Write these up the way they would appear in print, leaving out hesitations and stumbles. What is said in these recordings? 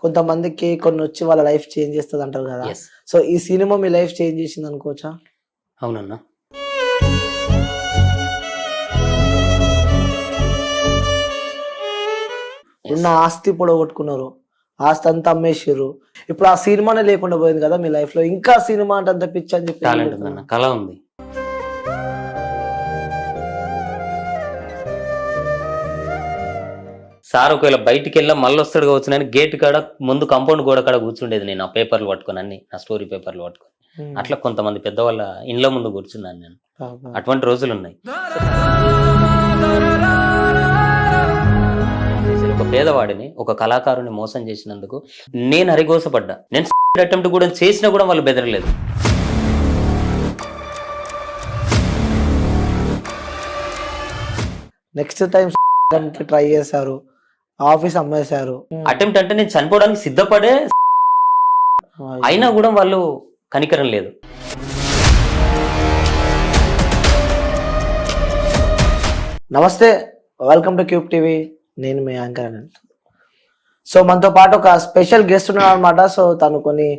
కొంతమందికి కొన్ని వచ్చి వాళ్ళ లైఫ్ చేంజ్ చేస్తది అంటారు కదా. యెస్. సో ఈ సినిమా మీ లైఫ్ చేంజ్ చేసింది అనుకోవచ్చా? అవునన్నా. ఉన్న ఆస్తి పొడగొట్టుకున్నారు, ఆస్తి అంతా అమ్మేసిర్రు. ఇప్పుడు ఆ సినిమానే లేకుండా పోయింది కదా మీ లైఫ్ లో. ఇంకా సినిమా అంటే అంత పిచ్చి అని చెప్పి టాలెంట్ ఉందన్న, కళ ఉంది. సార్ ఒకవేళ బయటికి వెళ్ళా మళ్ళీ వస్తాడు కావచ్చు అని గేట్ కాడ ముందు కాంపౌండ్ గోడ కాడ కూర్చుండేది నేను, ఆ పేపర్లు పట్టుకొని, అన్ని నా స్టోరీ పేపర్లు పట్టుకొని. అట్లా కొంతమంది పెద్దవాళ్ళ ఇండ్ల ముందు కూర్చున్నాను నేను. అటువంటి రోజులు ఉన్నాయి. ఒక పేదవాడిని, ఒక కళాకారుని మోసం చేసినందుకు నేను హరిగోసపడ్డా. నేను అటెంప్ట్ కూడా చేసినా కూడా వాళ్ళు బెదరలేదు. నెక్స్ట్ టైం ట్రై చేశారు, ఆఫీస్ అమ్మేశారు. అటెంప్ట్ అంటే నేను చనిపోవడానికి సిద్ధపడే, అయినా కూడా వాళ్ళు కనికరం లేదు. నమస్తే, వెల్కమ్ టు క్యూబ్ టీవీ. నేను మీ యాంకర్ అనంత్. సో మనతో పాటు ఒక స్పెషల్ గెస్ట్ ఉన్నాడు అనమాట. సో తను కొన్ని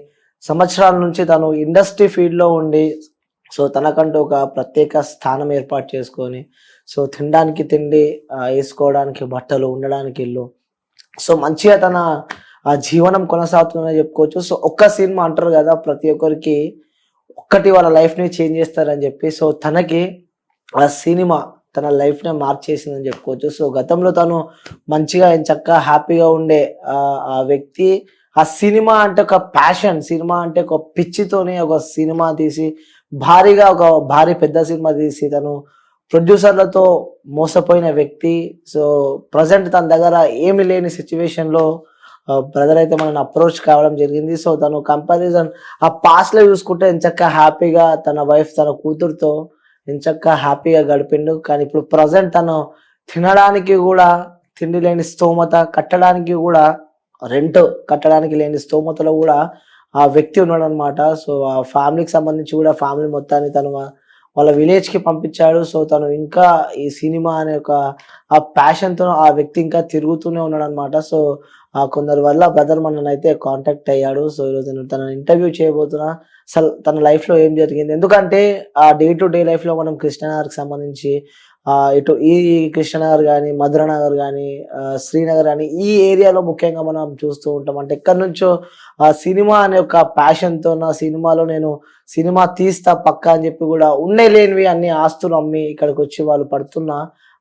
సంవత్సరాల నుంచి తను ఇండస్ట్రీ ఫీల్డ్లో ఉండి, సో తనకంటూ ఒక ప్రత్యేక స్థానం ఏర్పాటు చేసుకొని, సో తినడానికి తిండి, వేసుకోవడానికి బట్టలు, ఉండడానికి ఇల్లు, సో మంచిగా తన జీవనం కొనసాగుతుందని చెప్పుకోవచ్చు. సో ఒక్క సినిమా అంటారు కదా, ప్రతి ఒక్కరికి ఒక్కటి వాళ్ళ లైఫ్ని చేంజ్ చేస్తారని చెప్పి. సో తనకి ఆ సినిమా తన లైఫ్ని మార్చేసిందని చెప్పుకోవచ్చు. సో గతంలో తను మంచిగా చక్కగా హ్యాపీగా ఉండే ఆ వ్యక్తి ఆ సినిమా అంటే ఒక ప్యాషన్, సినిమా అంటే ఒక పిచ్చితోనే ఒక సినిమా తీసి, భారీగా ఒక భారీ పెద్ద సినిమా తీసి తను ప్రొడ్యూసర్లతో మోసపోయిన వ్యక్తి. సో ప్రజెంట్ తన దగ్గర ఏమి లేని సిచ్యువేషన్లో బ్రదర్ అయితే మనల్ని అప్రోచ్ కావడం జరిగింది. సో తను కంపారిజన్ ఆ పాస్ట్లో చూసుకుంటే ఎంచక్క హ్యాపీగా తన వైఫ్, తన కూతురుతో ఎంచక్క హ్యాపీగా గడిపిండు. కానీ ఇప్పుడు ప్రజెంట్ తను తినడానికి కూడా తిండి లేని స్తోమత, కట్టడానికి కూడా రెంట్ కట్టడానికి లేని స్తోమతలో కూడా ఆ వ్యక్తి ఉన్నాడు అనమాట. సో ఆ ఫ్యామిలీకి సంబంధించి కూడా ఫ్యామిలీ మొత్తాన్ని తను వాళ్ళ విలేజ్కి పంపించాడు. సో తను ఇంకా ఈ సినిమా అనే ఒక ఆ ప్యాషన్తో ఆ వ్యక్తి ఇంకా తిరుగుతూనే ఉన్నాడు అనమాట. సో కొందరి వల్ల బ్రదర్ మనల్ని అయితే కాంటాక్ట్ అయ్యాడు. సో ఈరోజు నేను తన ఇంటర్వ్యూ చేయబోతున్నా. అసలు తన లైఫ్లో ఏం జరిగింది, ఎందుకంటే ఆ డే టు డే లైఫ్లో మనం కృష్ణనగర్కి సంబంధించి ఇటు ఈ కృష్ణనగర్ కానీ, మధురనగర్ కానీ, శ్రీనగర్ కానీ ఈ ఏరియాలో ముఖ్యంగా మనం చూస్తూ ఉంటాం. అంటే ఎక్కడి నుంచో ఆ సినిమా అనే ఒక ప్యాషన్తో నా సినిమాలో నేను సినిమా తీస్తా పక్కా అని చెప్పి కూడా ఉండే లేనివి అన్ని ఆస్తులు అమ్మి ఇక్కడికి వచ్చి వాళ్ళు పడుతున్న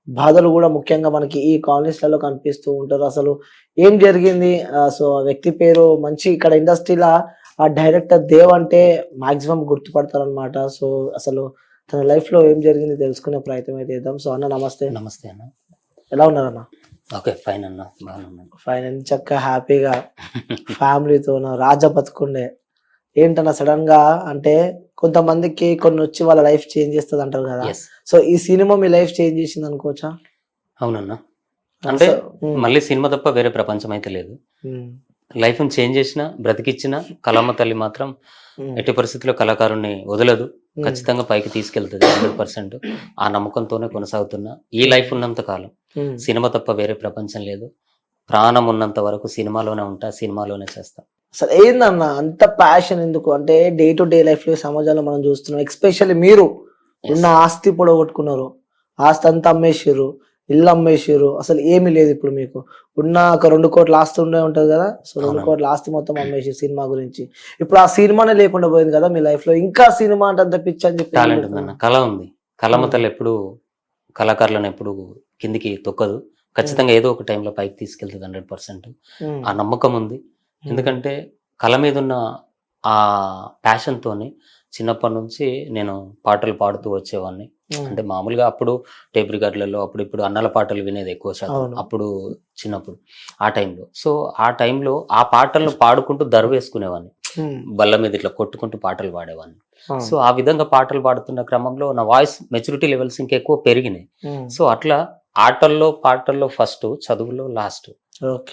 బాధలు కూడా ముఖ్యంగా మనకి ఈ కాలనీస్లలో కనిపిస్తూ ఉంటారు. అసలు ఏం జరిగింది? సో ఆ వ్యక్తి పేరు మంచి ఇక్కడ ఇండస్ట్రీలో ఆ డైరెక్టర్ దేవ్ అంటే మాక్సిమం గుర్తుపడతారు అనమాట. సో అసలు తన లైఫ్లో ఏం జరిగింది తెలుసుకునే ప్రయత్నం అయితే చేద్దాం. సో అన్న నమస్తే. నమస్తే అన్న, ఎలా ఉన్నారన్న? ఓకే ఫైన్ అన్న, బాగున్నాను. ఫైన్, చక్కగా హ్యాపీగా ఫ్యామిలీతో రాజా బతుకుండే. ఏంటన్నా సడన్ గా అంటే కొంతమందికి కొన్ని వచ్చి వాళ్ళ లైఫ్ చేంజ్ చేస్తుంది అంటారు కదా. సో ఈ సినిమా మీ లైఫ్ చేంజ్ చేసింది అనుకోవచ్చా? అవునన్నా, అంటే మళ్ళీ సినిమా తప్ప వేరే ప్రపంచం అయితే లేదు. లైఫ్ ని చేంజ్ చేసిన, బ్రతికిచ్చిన కళమ్మ తల్లి మాత్రం ఎట్టి పరిస్థితుల్లో కళాకారుని వదలదు, ఖచ్చితంగా పైకి తీసుకెళ్తుంది 100%. ఆ నమ్మకంతోనే కొనసాగుతున్నా. ఈ లైఫ్ ఉన్నంత కాలం సినిమా తప్ప వేరే ప్రపంచం లేదు. ప్రాణం ఉన్నంత వరకు సినిమాలోనే ఉంటా, సినిమాలోనే చేస్తా. అసలు ఏందన్న అంత ప్యాషన్ ఎందుకు? అంటే డే టు డే లైఫ్ లో సమాజంలో మనం చూస్తున్నాం, ఎక్స్పెషల్లీ మీరు ఉన్న ఆస్తి పొడగొట్టుకున్నారు, ఆస్తి అంతా అమ్మేసిర్రు, ఇల్లు అమ్మేసిర్రు, అసలు ఏమీ లేదు. ఇప్పుడు మీకు ఉన్న ఒక 2 కోట్ల ఆస్తి ఉండే ఉంటది కదా. సో 2 కోట్ల ఆస్తి మొత్తం అమ్మేసి సినిమా గురించి. ఇప్పుడు ఆ సినిమానే లేకుండా పోయింది కదా మీ లైఫ్ లో. ఇంకా సినిమా అంటే అంత పిచ్చి అని చెప్పి. టాలెంట్ ఉందన్న, కళ ఉంది. కళమ్మ తల్లి ఎప్పుడు కళాకారులను ఎప్పుడు కిందికి తొక్కదు, ఖచ్చితంగా ఏదో ఒక టైంలో పైకి తీసుకెళ్తుంది 100%. ఆ నమ్మకం ఉంది. ఎందుకంటే కళ మీద ఉన్న ఆ ప్యాషన్తోని చిన్నప్పటి నుంచి నేను పాటలు పాడుతూ వచ్చేవాడిని. అంటే మామూలుగా అప్పుడు టేప్ రికార్డులలో అప్పుడు ఇప్పుడు అన్నల పాటలు వినేది ఎక్కువ శాతం అప్పుడు చిన్నప్పుడు ఆ టైంలో. సో ఆ టైంలో ఆ పాటలను పాడుకుంటూ దర్వేసుకునేవాడిని, బల్ల మీద ఇట్లా కొట్టుకుంటూ పాటలు పాడేవాడిని. సో ఆ విధంగా పాటలు పాడుతున్న క్రమంలో నా వాయిస్ మెచ్యూరిటీ లెవెల్స్ ఇంకా ఎక్కువ పెరిగినాయి. సో అట్లా ఆటల్లో పాటల్లో ఫస్ట్, చదువులో లాస్ట్,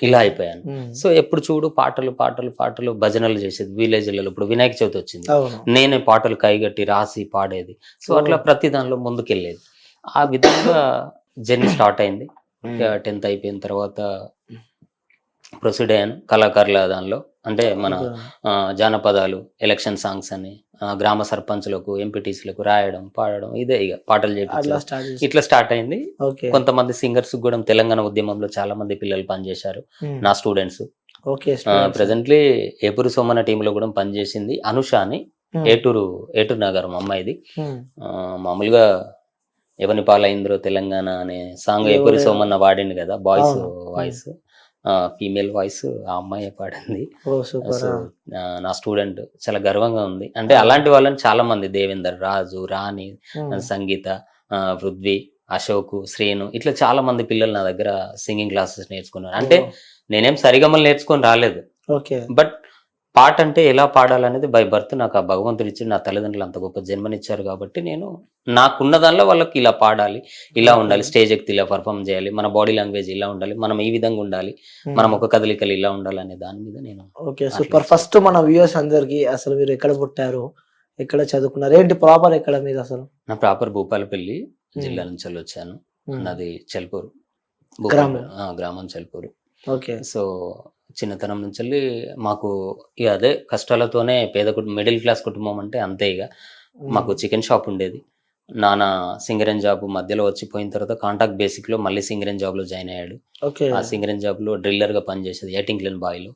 ఇలా అయిపోయాను. సో ఎప్పుడు చూడు పాటలు పాటలు పాటలు, భజనలు చేసేది విలేజ్లలో. ఇప్పుడు వినాయక చవితి వచ్చింది, నేనే పాటలు కైగట్టి రాసి పాడేది. సో అట్లా ప్రతి దానిలో ముందుకెళ్ళేది. ఆ విధంగా జర్నీ స్టార్ట్ అయింది. 10th అయిపోయిన తర్వాత ప్రొసీడ్ అయ్యాను కళాకారుల దానిలో. అంటే మన Okay. జానపదాలు, ఎలక్షన్ సాంగ్స్ అని, గ్రామ సర్పంచులకు, ఎంపీటీసీలకు రాయడం, పాడడం, ఇదే ఇక పాటలు అట్లా చేపించడం, స్టార్ట్ ఇట్లా స్టార్ట్ అయింది. ఓకే. కొంతమంది సింగర్స్ కూడా తెలంగాణ ఉద్యమంలో చాలా మంది పిల్లలు పనిచేశారు, నా students. Okay. Presently Epuru Somanna టీంలో కూడా పనిచేసింది అనుష అని, ఏటూరు నగరం అమ్మాయిది. మామూలుగా ఎవని పాలైంద్రో తెలంగాణ అనే సాంగ్ ఏపూరి సోమన్న వాడింది కదా, బాయ్స్ వాయిస్, ఫీమేల్ వాయిస్ ఆ అమ్మాయి పాడింది. ఓ సూపర్. సో నా స్టూడెంట్, చాలా గర్వంగా ఉంది. అంటే అలాంటి వాళ్ళని చాలా మంది, దేవేందర్, రాజు, రాణి, సంగీత, పృథ్వీ, అశోక్, శ్రీను, ఇట్లా చాలా మంది పిల్లలు నా దగ్గర సింగింగ్ క్లాసెస్ నేర్చుకున్నారు. అంటే నేనేం సరిగమలు నేర్చుకొని రాలేదు, ఓకే. బట్ పాట అంటే ఎలా పాడాలనేది బై బర్త్ నాకు ఆ భగవంతుడు ఇచ్చి, నా తల్లిదండ్రులు అంత గొప్ప జన్మనిచ్చారు కాబట్టి నేను నాకున్న దానిలో వాళ్ళకి ఇలా పాడాలి, ఇలా ఉండాలి, స్టేజ్ ఎక్కి ఇలా పర్ఫామ్ చేయాలి, మన బాడీ లాంగ్వేజ్ ఇలా ఉండాలి, మనం ఈ విధంగా ఉండాలి, మనం ఒక కదలికలు ఇలా ఉండాలి అనే దాని మీద నేను. Okay super. ఫస్ట్ మన వ్యూయర్స్ అందరికి అసలు మీరు ఎక్కడ పుట్టారు, ఎక్కడ చదువుకున్నారు, ఏంటి ప్రాపర్ ఎక్కడ మీద అసలు? నా ప్రాపర్ భూపాలపల్లి జిల్లా నుంచి వచ్చాను. నాది చెల్పూరు గ్రామం చెల్పూరు. ఓకే. సో చిన్నతనం నుంచి మాకు ఇక అదే కష్టాలతోనే, పేద మిడిల్ క్లాస్ కుటుంబం అంటే అంతే. ఇక మాకు చికెన్ షాప్ ఉండేది. నాన్న సింగరేన్ జాబ్ మధ్యలో వచ్చిపోయిన తర్వాత కాంట్రాక్ట్ బేసిక్ లో మళ్ళీ సింగరేన్ జాబ్ లో జాయిన్ అయ్యాడు. ఆ సింగరేన్ జాబ్ లో డ్రిల్లర్ గా పనిచేసేది, 18 క్లీన్ బాయ్ లో.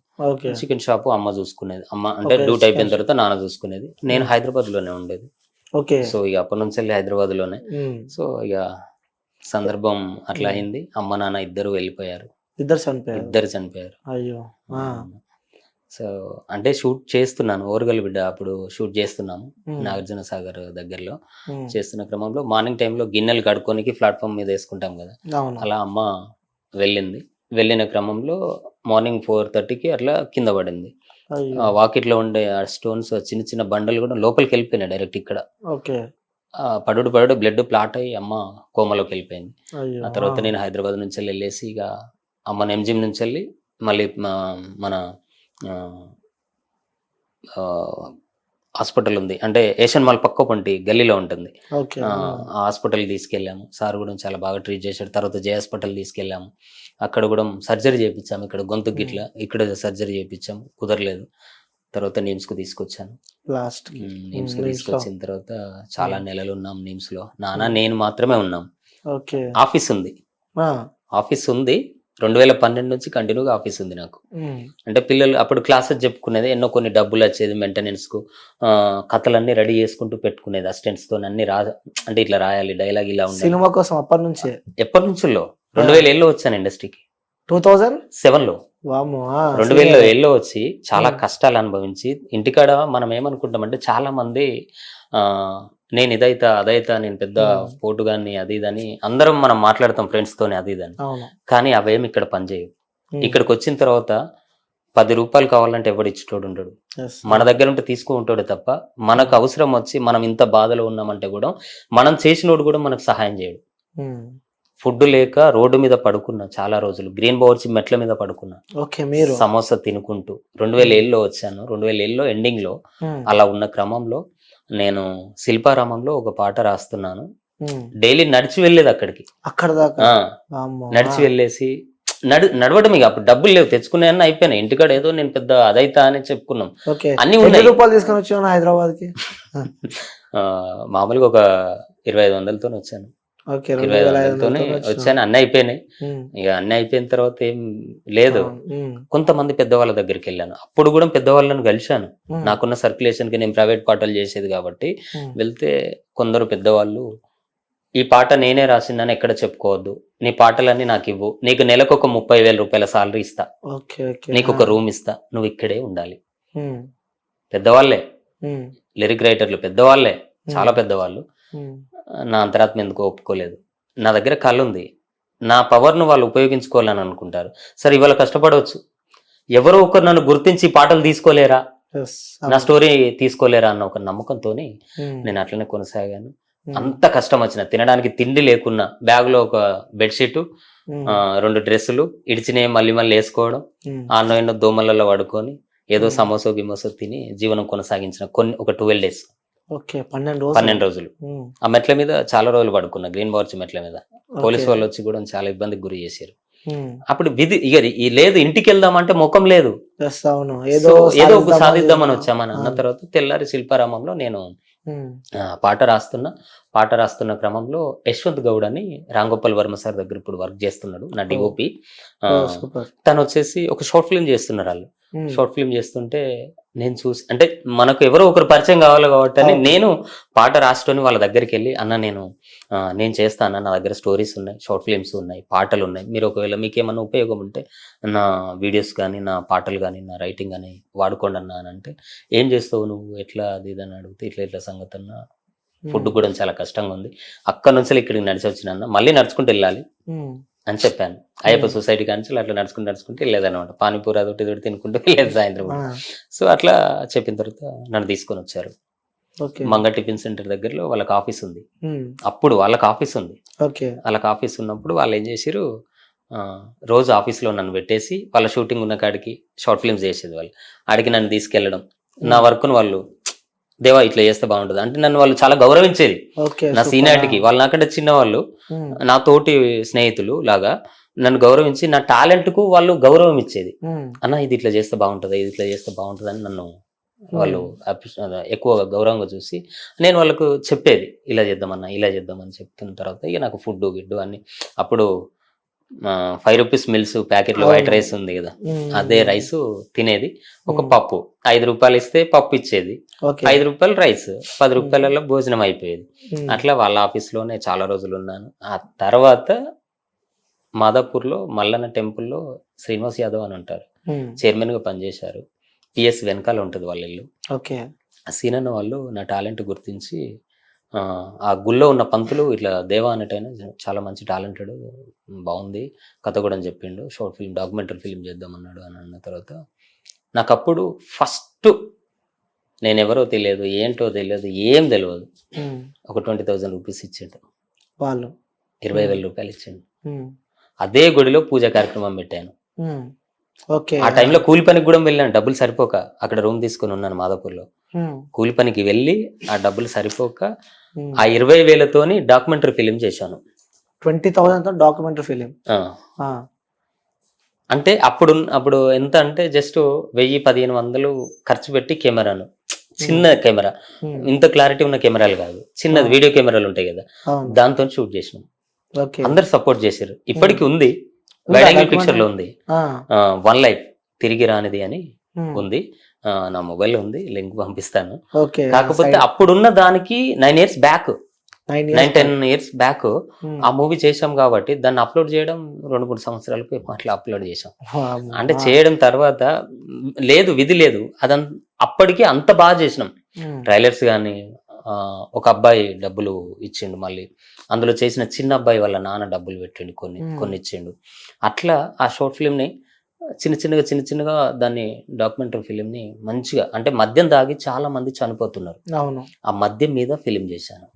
చికెన్ షాప్ అమ్మ చూసుకునేది, అమ్మ అంటే డ్యూటీ అయిపోయిన తర్వాత నాన్న చూసుకునేది. నేను హైదరాబాద్ లోనే ఉండేది. సో ఇక అప్పటి నుంచి వెళ్ళి హైదరాబాద్ లోనే. సో ఇక సందర్భం అట్లా అయింది, అమ్మ నాన్న ఇద్దరు వెళ్ళిపోయారు. ఇద్దరు చనిపోయారు. అయ్యో. సో అంటే షూట్ చేస్తున్నాను, ఓరుగల్ బిడ్డ అప్పుడు షూట్ చేస్తున్నాము నాగార్జున సాగర్ దగ్గరలో. చేస్తున్న క్రమంలో మార్నింగ్ టైంలో గిన్నెలు కడుక్కోనికి ప్లాట్ఫామ్ మీద వేసుకుంటాం కదా, అలా అమ్మ వెళ్ళిన క్రమంలో మార్నింగ్ 4:30కి అట్లా కింద పడింది. వాకిట్లో ఉండే ఆ స్టోన్స్, చిన్న చిన్న బండలు కూడా లోపలికి వెళ్ళిపోయినాయి డైరెక్ట్ ఇక్కడ. పడుడు బ్లడ్ ప్లాట్ అయ్యి అమ్మ కోమలోకి వెళ్ళిపోయింది. ఆ తర్వాత నేను హైదరాబాద్ నుంచి వెళ్ళేసి ఇక అమ్మని ఎంజిఎం నుంచి వెళ్ళి మళ్ళీ మన హాస్పిటల్ ఉంది, అంటే ఏషియన్ మాల్ పక్క పంటి గల్లీలో ఉంటుంది, ఆ హాస్పిటల్ తీసుకెళ్ళాము. సార్ కూడా చాలా బాగా ట్రీట్ చేశాడు. తర్వాత జే హాస్పిటల్ తీసుకెళ్ళాము, అక్కడ కూడా సర్జరీ చేయించాము. ఇక్కడ గొంతు గిట్ల ఇక్కడ సర్జరీ చేయించాము, కుదరలేదు. తర్వాత నిమ్స్ కు తీసుకొచ్చాను. నిమ్స్ కు తీసుకొచ్చిన తర్వాత చాలా నెలలు ఉన్నాం నిమ్స్ లో. నాన్న నేను మాత్రమే ఉన్నాం. ఆఫీస్ ఉంది 2012 నుంచి కంటిన్యూగా ఆఫీస్ ఉంది నాకు. అంటే పిల్లలు అప్పుడు క్లాసెస్ చెప్పుకునేది, ఎన్నో కొన్ని డబ్బులు వచ్చేది మెయింటెనెన్స్ కు, కథలన్నీ రెడీ చేసుకుంటూ పెట్టుకునేది అసిస్టెంట్స్ తో. అన్ని అంటే ఇట్లా రాయాలి, డైలాగ్ ఇలా ఉండాలి. సినిమా కోసం ఎప్పటి నుంచో 2007లో వచ్చాను ఇండస్ట్రీకి. 2007లో 2007లో వచ్చి చాలా కష్టాలు అనుభవించి ఇంటికాడ మనం ఏమనుకుంటామంటే చాలా మంది నేను ఇదైతా అదైతా, నేను పెద్ద పోటుగాన్ని అది ఇదని అందరం మనం మాట్లాడతాం ఫ్రెండ్స్ తోని అది ఇదని, కానీ అవేమి ఇక్కడ పనిచేయవు. ఇక్కడికి వచ్చిన తర్వాత 10 రూపాయలు కావాలంటే ఎవడు ఇచ్చేటోడు ఉండడు, మన దగ్గర ఉంటే తీసుకుంటాడు తప్ప, మనకు అవసరం వచ్చి మనం ఇంత బాధలో ఉన్నామంటే కూడా మనం చేసినోడు కూడా మనకు సహాయం చేయడు. ఫుడ్ లేక రోడ్డు మీద పడుకున్నా చాలా రోజులు, గ్రీన్ బవర్చి మెట్ల మీద పడుకున్నా సమోసా తినుకుంటూ. 2007లో వచ్చాను. 2007లో ఎండింగ్ లో అలా ఉన్న క్రమంలో నేను శిల్పారామంలో ఒక పాట రాస్తున్నాను. డైలీ నడిచి వెళ్ళేది అక్కడికి, నడిచి వెళ్ళేసి నడవడం. ఇక అప్పుడు డబ్బులు లేవు, తెచ్చుకునే అన్న అయిపోయినాయి. ఇంటికాడ ఏదో నేను పెద్ద అదైతా అని చెప్పుకున్నాం, అన్ని ఉన్నాయి. తీసుకొని వచ్చాను హైదరాబాద్ కి. మామూలుగా ఒక 2500తో వచ్చాను. 2500తోనే వచ్చాను. అన్నీ అయిపోయినాయి. ఇక అన్నీ అయిపోయిన తర్వాత ఏం లేదు. కొంతమంది పెద్దవాళ్ళ దగ్గరికి వెళ్ళాను. అప్పుడు కూడా పెద్దవాళ్ళని కలిశాను. నాకున్న సర్క్యులేషన్ కి, నేను ప్రైవేట్ పాటలు చేసేది కాబట్టి వెళ్తే కొందరు పెద్దవాళ్ళు, ఈ పాట నేనే రాసిందని ఎక్కడ చెప్పుకోవద్దు, నీ పాటలన్నీ నాకు ఇవ్వు, నీకు నెలకు ఒక 30,000 రూపాయల సాలరీ ఇస్తా, నీకు ఒక రూమ్ ఇస్తా, నువ్వు ఇక్కడే ఉండాలి. పెద్దవాళ్ళే, లిరిక్ రైటర్లు పెద్దవాళ్ళే, చాలా పెద్దవాళ్ళు. నా అంతరాత్మ ఎందుకు ఒప్పుకోలేదు. నా దగ్గర కళ ఉంది, నా పవర్ను వాళ్ళు ఉపయోగించుకోవాలని అనుకుంటారు. సరే ఇవాళ కష్టపడవచ్చు, ఎవరో ఒకరు నన్ను గుర్తించి పాటలు తీసుకోలేరా, నా స్టోరీ తీసుకోలేరా అన్న ఒక నమ్మకంతో నేను అట్లనే కొనసాగాను. అంత కష్టం వచ్చిన, తినడానికి తిండి లేకున్నా బ్యాగ్ లో ఒక బెడ్షీట్, 2 డ్రెస్సులు ఇడిచినవి మళ్ళీ వేసుకోవడం, అన్నో ఎన్నో దోమలలో పడుకొని ఏదో సమోసో గిమోసో తిని జీవనం కొనసాగించిన ఒక 12 days. 12 రోజులు ఆ మెట్ల మీద చాలా రోజులు పడుకున్నా, గ్రీన్ బవర్చి మెట్ల మీద. పోలీసు వాళ్ళు వచ్చి కూడా చాలా ఇబ్బందికి గురి చేశారు. అప్పుడు విధి ఇక లేదు ఇంటికి వెళ్దామంటే ముఖం లేదు. Yes, అవును. సో ఏదో ఏదో ఒక సాధిద్దామని సాధిద్దామని వచ్చామని అన్న అవును. తర్వాత తెల్లారి శిల్పారామంలో నేను పాట రాస్తున్న క్రమంలో యశ్వంత్ గౌడ్ అని రాంగోపాల్ వర్మ సార్ దగ్గర ఇప్పుడు వర్క్ చేస్తున్నాడు, నా డిఓపి. సూపర్. తను వచ్చేసి ఒక షార్ట్ ఫిల్మ్ చేస్తున్నారు వాళ్ళు. షార్ట్ ఫిల్మ్ చేస్తుంటే నేను చూసి, అంటే మనకు ఎవరో ఒకరు పరిచయం కావాలి కాబట్టి అని నేను పాట రాసుకొని వాళ్ళ దగ్గరికి వెళ్ళి, అన్న నేను చేస్తాను, నా దగ్గర స్టోరీస్ ఉన్నాయి, షార్ట్ ఫిల్మ్స్ ఉన్నాయి, పాటలు ఉన్నాయి, మీరు ఒకవేళ మీకు ఏమైనా ఉపయోగం ఉంటే నా వీడియోస్ కానీ నా పాటలు కానీ నా రైటింగ్ కానీ వాడుకోండి అన్న అని అంటే, ఏం చేస్తావు నువ్వు, ఎట్లా అది ఇది అని అడిగితే, ఇట్లా సంగతి అన్న, ఫుడ్ కూడా చాలా కష్టంగా ఉంది, అక్కడ నుంచి ఇక్కడికి నడిచి వచ్చిన, మళ్ళీ నడుచుకుంటూ వెళ్ళాలి అని చెప్పాను. అయ్యప్ప సొసైటీ కానీ అట్లా నడుచుకుంటూ వెళ్ళేదన్నమాట. పానీపూరి అదొకటి ఇదొకటి తినుకుంటూ వెళ్ళేది సాయంత్రం. సో అట్లా చెప్పిన తర్వాత నన్ను తీసుకొని వచ్చారు. మంగ టిఫిన్ సెంటర్ దగ్గరలో వాళ్ళకి ఆఫీస్ ఉంది. అప్పుడు వాళ్ళకి ఆఫీస్ ఉంది. వాళ్ళకి ఆఫీస్ ఉన్నప్పుడు వాళ్ళు ఏం చేసారు, రోజు ఆఫీస్లో నన్ను పెట్టేసి వాళ్ళ షూటింగ్ ఉన్న కాడికి షార్ట్ ఫిల్మ్స్ చేసేది వాళ్ళు, ఆడికి నన్ను తీసుకెళ్ళడం, నా వర్క్ను వాళ్ళు దేవా ఇట్లా చేస్తే బాగుంటుంది అంటే నన్ను వాళ్ళు చాలా గౌరవించేది. నా సీనియారిటీకి, వాళ్ళు నాకంటే చిన్నవాళ్ళు, నా తోటి స్నేహితులు లాగా నన్ను గౌరవించి నా టాలెంట్ కు వాళ్ళు గౌరవం ఇచ్చేది. అన్న ఇది ఇట్లా చేస్తే బాగుంటుంది, ఇది ఇట్లా చేస్తే బాగుంటుంది అని నన్ను వాళ్ళు ఎక్కువ గౌరవంగా చూసి, నేను వాళ్ళకు చెప్పేది ఇలా చేద్దామన్నా ఇలా చేద్దామని చెప్తున్న తర్వాత ఇక నాకు ఫుడ్ గిడ్డు అన్ని, అప్పుడు 5 రూపీస్ మిల్స్ ప్యాకెట్ లో వైట్ రైస్ ఉంది కదా, అదే రైస్ తినేది. ఒక పప్పు 5 రూపాయలు ఇస్తే పప్పు ఇచ్చేది, 5 రూపాయలు రైస్, 10 రూపాయలలో భోజనం అయిపోయేది. అట్లా వాళ్ళ ఆఫీస్ లోనే చాలా రోజులు ఉన్నాను. ఆ తర్వాత మాదాపూర్ లో మల్లన్న టెంపుల్లో శ్రీనివాస్ యాదవ్ అని ఉంటారు, చైర్మన్ గా పనిచేశారు. పిఎస్ వెనకాల ఉంటుంది వాళ్ళ ఇల్లు. సీనన్న వాళ్ళు నా టాలెంట్ గుర్తించి, ఆ గుళ్ళో ఉన్న పంతులు ఇట్లా దేవా అనేటైనా చాలా మంచి టాలెంటెడ్, బాగుంది కథ కూడా అని చెప్పిండు, షార్ట్ ఫిల్మ్ డాక్యుమెంటరీ ఫిల్మ్ చేద్దామన్నాడు అని అన్న తర్వాత నాకు అప్పుడు ఫస్ట్ నేను ఎవరో తెలియదు, ఏంటో తెలియదు, ఏం తెలియదు, ఒక 20,000 రూపీస్ ఇచ్చిండు వాళ్ళు, 20,000 రూపాయలు ఇచ్చిండు. అదే గుడిలో పూజ కార్యక్రమం పెట్టాను. ఆ టైంలో కూలి పనికి కూడా వెళ్ళాను, డబ్బులు సరిపోక అక్కడ రూమ్ తీసుకుని ఉన్నాను మాదాపూర్లో. కూలి పనికి వెళ్ళి ఆ డబ్బులు సరిపోక ఆ 20,000తోని డాక్యుమెంటరీ ఫిలిం చేశాను. 20,000తో డాక్యుమెంటరీ ఫిలిం అంటే అప్పుడు ఎంత అంటే జస్ట్ 1,000-1,500 ఖర్చు పెట్టి కెమెరాను, చిన్న కెమెరా, ఇంత క్లారిటీ ఉన్న కెమెరాలు కాదు, చిన్నది వీడియో కెమెరాలు ఉంటాయి కదా, దాంతో షూట్ చేసినాం. అందరు సపోర్ట్ చేశారు. ఇప్పటికి ఉంది, వైడ్ యాంగిల్ పిక్చర్ లో ఉంది, 1 లైఫ్ తిరిగి రానిది అని ఉంది, నా మొబైల్ ఉంది, లింక్ పంపిస్తాను. కాకపోతే అప్పుడున్న దానికి 9 ఇయర్స్ బ్యాక్, 9-10 ఇయర్స్ బ్యాక్ ఆ మూవీ చేసాం కాబట్టి దాన్ని అప్లోడ్ చేయడం 2-3 సంవత్సరాలకు అట్లా అప్లోడ్ చేసాం. అంటే చేయడం తర్వాత లేదు, విధి లేదు, అప్పటికి అంత బాగా చేసినాం. ట్రైలర్స్ కానీ, ఒక అబ్బాయి డబ్బులు ఇచ్చిండు, మళ్ళీ అందులో చేసిన చిన్న అబ్బాయి వాళ్ళ నాన్న డబ్బులు పెట్టిండు, కొన్ని ఇచ్చిండు. అట్లా ఆ షార్ట్ ఫిల్మ్ ని చిన్న చిన్నగా దాన్ని డాక్యుమెంటరీ ఫిలిం ని మంచిగా, అంటే మద్యం తాగి చాలా మంది చనిపోతున్నారు, ఆ మద్యం మీద ఫిలిం చేశాను.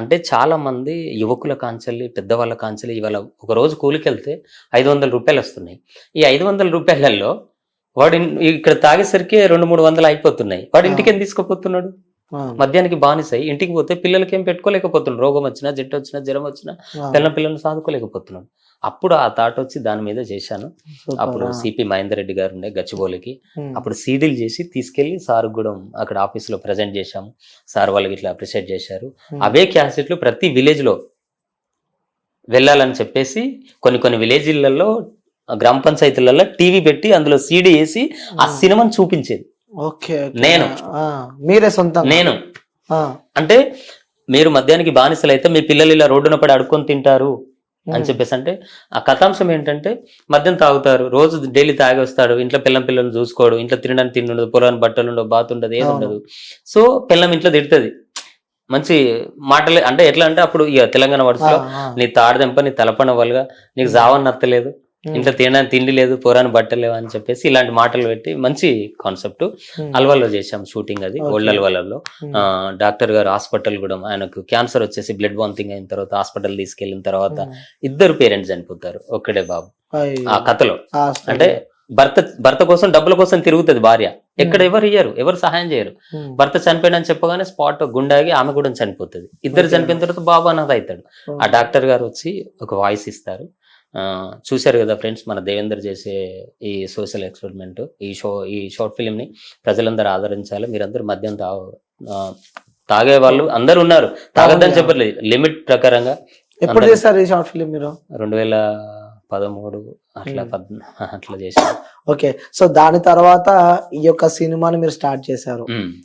అంటే చాలా మంది యువకుల కాంచెల్లి, పెద్దవాళ్ళ కాంచెల్లి ఇవాళ ఒక రోజు కూలికి వెళ్తే 500 రూపాయలు వస్తున్నాయి. ఈ 500 రూపాయలలో వాడు ఇక్కడ తాగేసరికి 200-300 అయిపోతున్నాయి. వాడు ఇంటికి ఏం తీసుకుపోతున్నాడు, మద్యానికి బానిసై ఇంటికి పోతే పిల్లలకి ఏం పెట్టుకోలేకపోతున్నాడు, రోగం వచ్చినా, జట్టు వచ్చినా, జ్వరం వచ్చినా పిల్లలను సాదుకోలేకపోతున్నాడు. అప్పుడు ఆ థాట్ వచ్చి దాని మీద చేశాను. అప్పుడు సిపి మహేందర్ రెడ్డి గారు ఉండే గచ్చిబౌలికి, అప్పుడు సీడీలు చేసి తీసుకెళ్లి సార్ కూడా అక్కడ ఆఫీస్ లో ప్రజెంట్ చేశాము. సార్ వాళ్ళకి ఇట్లా అప్రిషియేట్ చేశారు. అవే క్యాసెట్లు ప్రతి విలేజ్ లో వెళ్ళాలని చెప్పేసి కొన్ని విలేజ్లలో, గ్రామ పంచాయతీలలో టీవీ పెట్టి అందులో సీడీ వేసి ఆ సినిమాని చూపించేది నేను. అంటే మీరు మద్యానికి బానిసలు అయితే మీ పిల్లలు ఇలా రోడ్డున పడి అడుక్కొని తింటారు అని చెప్పేసి, అంటే ఆ కథాంశం ఏంటంటే మద్యం తాగుతారు, రోజు డైలీ తాగి వస్తాడు, ఇంట్లో పిల్లలను చూసుకోడు, ఇంట్లో తినడానికి తిండి ఉండదు, పొలాన్ని బట్టలు ఉండవు, బాత్ ఉండదు, ఏది ఉండదు. సో పిల్లం ఇంట్లో తిడుతుంది, మంచి మాటలే, అంటే ఎట్లా అంటే అప్పుడు ఇక తెలంగాణ వర్డ్స్లో నీ తాడదెంప నీ తలపన వాళ్ళగా, నీకు జావని నత్తలేదు, ఇంట్లో తినడానికి తిండి లేదు, పోరాని బట్టలు లేవు అని చెప్పేసి ఇలాంటి మాటలు పెట్టి మంచి కాన్సెప్ట్. అల్వాల్లో చేశాం షూటింగ్, అది ఓల్డ్ అల్వాలలో. డాక్టర్ గారు హాస్పిటల్ కూడా, ఆయనకు క్యాన్సర్ వచ్చేసి బ్లడ్ వామిటింగ్ అయిన తర్వాత హాస్పిటల్ తీసుకెళ్లిన తర్వాత 2 పేరెంట్స్ చనిపోతారు, ఒక్కడే బాబు. ఆ కథలో అంటే భర్త కోసం డబ్బుల కోసం తిరుగుతుంది భార్య, ఎక్కడ ఎవరు సహాయం చేయరు. భర్త చనిపోయినని చెప్పగానే స్పాట్ గుండాగి ఆమె కూడా చనిపోతుంది. 2 చనిపోయిన తర్వాత బాబు అనాథ అవుతాడు. ఆ డాక్టర్ గారు వచ్చి ఒక వాయిస్ ఇస్తారు, చూశారు కదా ఫ్రెండ్స్, మన దేవేందర్ చేసే ఈ సోషల్ ఎక్స్పెరిమెంట్, ఈ షార్ట్ ఫిలిం ని ప్రజలందరూ ఆదరించాలి. మీరందరూ మద్యం తాగే వాళ్ళు అందరు ఉన్నారు, తాగద్దని చెప్పట్లేదు, లిమిట్ ప్రకారంగా. ఎప్పుడు చేస్తారు ఈ షార్ట్ ఫిలిం మీరు? 2013 అట్లా అట్లా చేశారు. ఓకే, సో దాని తర్వాత ఈ యొక్క సినిమాని మీరు స్టార్ట్ చేశారు.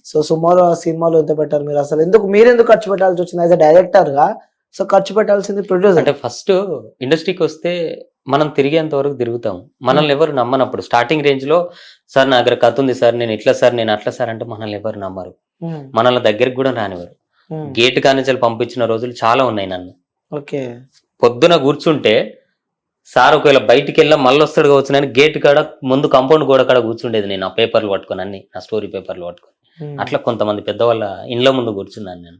సో సుమారు ఆ సినిమాలో ఎంత పెట్టారు మీరు? అసలు మీరెందుకు ఖర్చు పెట్టాల్సి వచ్చింది యాజ్ అ డైరెక్టర్ గా? సో ఖర్చు పెట్టాల్సింది ప్రొడ్యూసర్. అంటే ఫస్ట్ ఇండస్ట్రీకి వస్తే మనం తిరిగేంత వరకు తిరుగుతాం, మనల్ని ఎవరు నమ్మనప్పుడు. స్టార్టింగ్ రేంజ్ లో సార్ నా దగ్గర కథ ఉంది సార్, నేను ఇట్లా సార్, నేను అట్లా సార్ అంటే మనల్ని ఎవరు నమ్మరు, మనల్ని దగ్గరికి కూడా రానివారు. గేట్ కానించాలి పంపించిన రోజులు చాలా ఉన్నాయి. నన్ను ఓకే పొద్దున కూర్చుంటే సార్ ఒకవేళ బయటికి వెళ్ళా మళ్ళీ వస్తాడు కావచ్చు, నేను గేట్ కాడ ముందు కాంపౌండ్ గోడ కాడ కూర్చుండేది నేను, ఆ పేపర్లు పట్టుకొని, అన్ని నా స్టోరీ పేపర్లు పట్టుకొని. అట్లా కొంతమంది పెద్దవాళ్ళ ఇండ్ల ముందు కూర్చున్నాను నేను,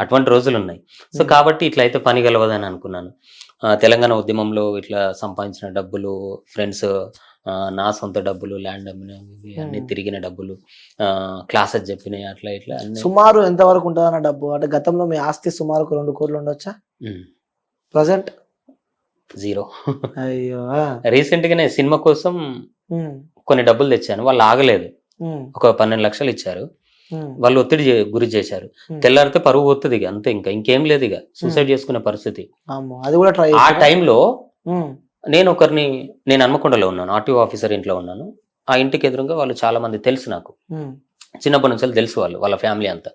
అటువంటి రోజులు ఉన్నాయి. సో కాబట్టి ఇట్లా అయితే పని గెలవదని అనుకున్నాను. తెలంగాణ ఉద్యమంలో ఇట్లా సంపాదించిన డబ్బులు, ఫ్రెండ్స్, నా సొంత డబ్బులు, ల్యాండ్ అమ్మినవి, అన్ని తిరిగిన డబ్బులు, క్లాసెస్ చెప్పినాయి, అట్లా ఇట్లా అన్ని. సుమారు ఎంత వరకు ఉంటుందన్న డబ్బు? అంటే గతంలో మీ ఆస్తి సుమారు 2 కోట్లు ఉండొచ్చా? ప్రజెంట్ 0. అయ్యో. రీసెంట్ గానే సినిమా కోసం కొన్ని డబ్బులు తెచ్చాను, వాళ్ళు ఆగలేదు. ఒక 12 లక్షలు ఇచ్చారు, వాళ్ళు ఒత్తిడి గురి చేశారు. తెల్లారితే పరువు పోతుంది ఇక, అంతే, ఇంకేం లేదు, ఇక సూసైడ్ చేసుకునే పరిస్థితి. అది కూడా ట్రై. ఆ టైంలో నేను హన్మకొండలో ఉన్నాను, ఆర్టీఓ ఆఫీసర్ ఇంట్లో ఉన్నాను. ఆ ఇంటికి ఎదురుగా వాళ్ళు చాలా మంది తెలుసు నాకు, చిన్నప్పటి నుంచి తెలుసు వాళ్ళ ఫ్యామిలీ అంతా.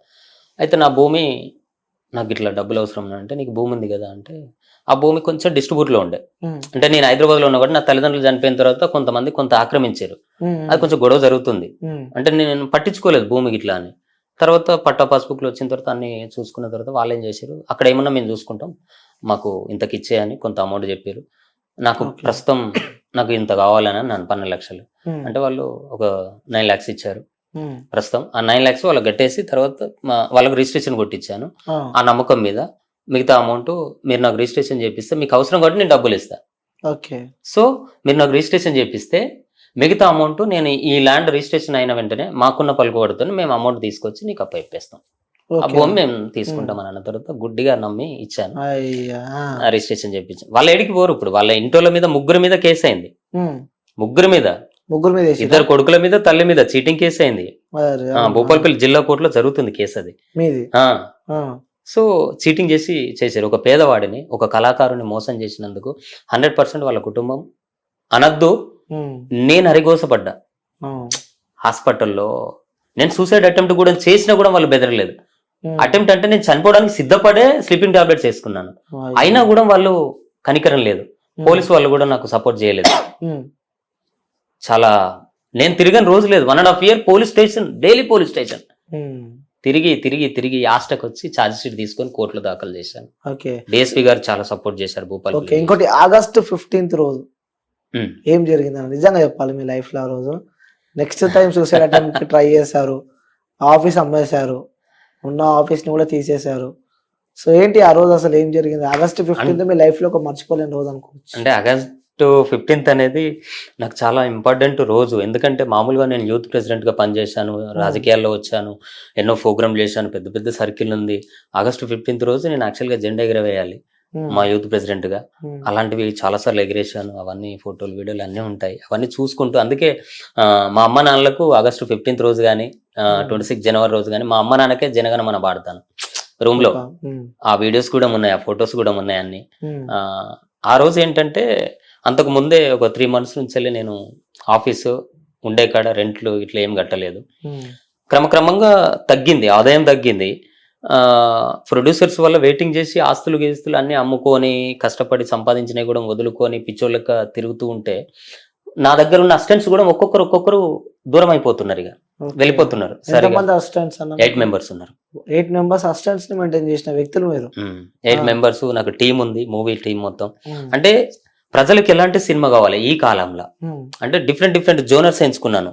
అయితే నా భూమి, నాకు ఇట్లా డబ్బులు అవసరం అంటే, నీకు భూమి ఉంది కదా అంటే, ఆ భూమి కొంచెం డిస్ట్రిబ్యూట్ లో ఉండే. అంటే నేను హైదరాబాద్ లో ఉన్నా కూడా నా తల్లిదండ్రులు చనిపోయిన తర్వాత కొంతమంది కొంత ఆక్రమించారు, అది కొంచెం గొడవ జరుగుతుంది. అంటే నేను పట్టించుకోలేదు భూమికి ఇట్లా అని. తర్వాత పట్టా పాస్బుక్ లో వచ్చిన తర్వాత అన్ని చూసుకున్న తర్వాత వాళ్ళు ఏం చేశారు, అక్కడ ఏమన్నా మేము చూసుకుంటాం, మాకు ఇంతకి ఇచ్చేయని కొంత అమౌంట్ చెప్పారు. నాకు ప్రస్తుతం నాకు ఇంత కావాలని నన్ను 12 లక్షలు అంటే వాళ్ళు ఒక 9 lakhs ఇచ్చారు. ప్రస్తుతం ఆ 9 lakhs వాళ్ళకి కట్టేసి తర్వాత వాళ్ళకి రిజిస్ట్రేషన్ కొట్టించాను. ఆ నమ్మకం మీద మిగతా అమౌంట్ మీరు నాకు రిజిస్ట్రేషన్ చేపిస్తే, మీకు అవసరం కాబట్టి నేను డబ్బులు ఇస్తా. ఓకే, సో మీరు నాకు రిజిస్ట్రేషన్ చేపిస్తే మిగతా అమౌంట్ నేను ఈ ల్యాండ్ రిజిస్ట్రేషన్ అయిన వెంటనే మాకున్న పలుకుబడితో మేము అమౌంట్ తీసుకొచ్చి నీకు అప్పయిస్తాం, ఆ భూమి మేము తీసుకుంటాం అని అన్న తర్వాత గుడ్డిగా నమ్మి ఇచ్చాను. రిజిస్ట్రేషన్ చేయించాను. వాళ్ళ ఏడికి పోరు. ఇప్పుడు వాళ్ళ ఇంటోళ్ళ మీద 3 మీద కేసు అయింది, 3 మీద, 2 కొడుకుల మీద, తల్లి మీద చీటింగ్ కేసు అయింది. భూపాలపల్లి జిల్లా కోర్టులో జరుగుతుంది కేసు అది. సో చీటింగ్ చేశారు. ఒక పేదవాడిని, ఒక కళాకారుని మోసం చేసినందుకు 100% వాళ్ళ కుటుంబం అనద్దు. నేను అరిగోసపడ్డా హాస్పిటల్లో. నేను సూసైడ్ అటెంప్ట్ కూడా చేసినా కూడా వాళ్ళు బెదరలేదు. అటెంప్ట్ అంటే నేను చనిపోవడానికి సిద్ధపడే స్లీపింగ్ టాబ్లెట్స్ వేసుకున్నాను, అయినా కూడా వాళ్ళు కనికరం లేదు. పోలీసు వాళ్ళు కూడా నాకు సపోర్ట్ చేయలేదు. చాలా నేను తిరిగిన రోజు లేదు, 1.5 year police station, daily police station తిరిగి లాస్ట్కి వచ్చి ఛార్జ్ షీట్ తీసుకొని కోర్టులో దాఖలు చేశాను. డిఎస్పీ గారు చాలా సపోర్ట్ చేశారు భూపాల్. ఇంకోటి August 15th రోజు ఏం జరిగిందని నిజంగా చెప్పాలి మీ లైఫ్ లో? ఆ రోజు next time suicide attempt try చేశారు, ఆఫీస్ అమ్మేశారు, ఉన్న ఆఫీస్ ని కూడా తీసేశారు. సో ఏంటి ఆ రోజు అసలు ఏం జరిగింది? August 15th మీ లైఫ్ లో ఒక మర్చిపోలేని రోజు అనుకోవచ్చు. అంటే August 15th అనేది నాకు చాలా ఇంపార్టెంట్ రోజు. ఎందుకంటే మామూలుగా నేను యూత్ ప్రెసిడెంట్ గా పనిచేశాను, రాజకీయాల్లో వచ్చాను, ఎన్నో ప్రోగ్రామ్ చేశాను, పెద్ద సర్కిల్ ఉంది. August 15th రోజు నేను యాక్చువల్ గా జెండా ఎగరవేయాలి మా యూత్ ప్రెసిడెంట్ గా. అలాంటివి చాలా సార్లు ఎగిరేశాను, అవన్నీ ఫోటోలు వీడియోలు అన్నీ ఉంటాయి. అవన్నీ చూసుకుంటూ, అందుకే మా అమ్మ నాన్నలకు August 15th రోజు కానీ 26 జనవరి రోజు కానీ మా అమ్మ నాన్నకే జనగణమన పాడతాను రూమ్ లో. ఆ వీడియోస్ కూడా ఉన్నాయి, ఆ ఫొటోస్ కూడా ఉన్నాయి అన్ని. ఆ రోజు ఏంటంటే అంతకు ముందే ఒక 3 months నుంచి వెళ్ళి నేను ఆఫీసు ఉండే కాడ రెంట్లు ఇట్లా ఏం కట్టలేదు. క్రమక్రమంగా తగ్గింది, ఆదాయం తగ్గింది. ప్రొడ్యూసర్స్ వల్ల వెయిటింగ్ చేసి ఆస్తులు గీస్తులు అన్ని అమ్ముకొని కష్టపడి సంపాదించినవి కూడా వదులుకొని పిచ్చోళ్ళక తిరుగుతూ ఉంటే నా దగ్గర ఉన్న అసిస్టెంట్స్ కూడా ఒక్కొక్కరు దూరం అయిపోతున్నారు, ఇక వెళ్ళిపోతున్నారు. 8 members ఉన్నారు. 8 members అసిస్టెంట్స్ ని మెయింటైన్ చేసిన వ్యక్తులు మీరు. 8 members. నాకు టీం ఉంది, మూవీ టీం మొత్తం. అంటే ప్రజలకు ఎలాంటి సినిమా కావాలి ఈ కాలంలో అంటే డిఫరెంట్ జోనర్స్ ఎంచుకున్నాను.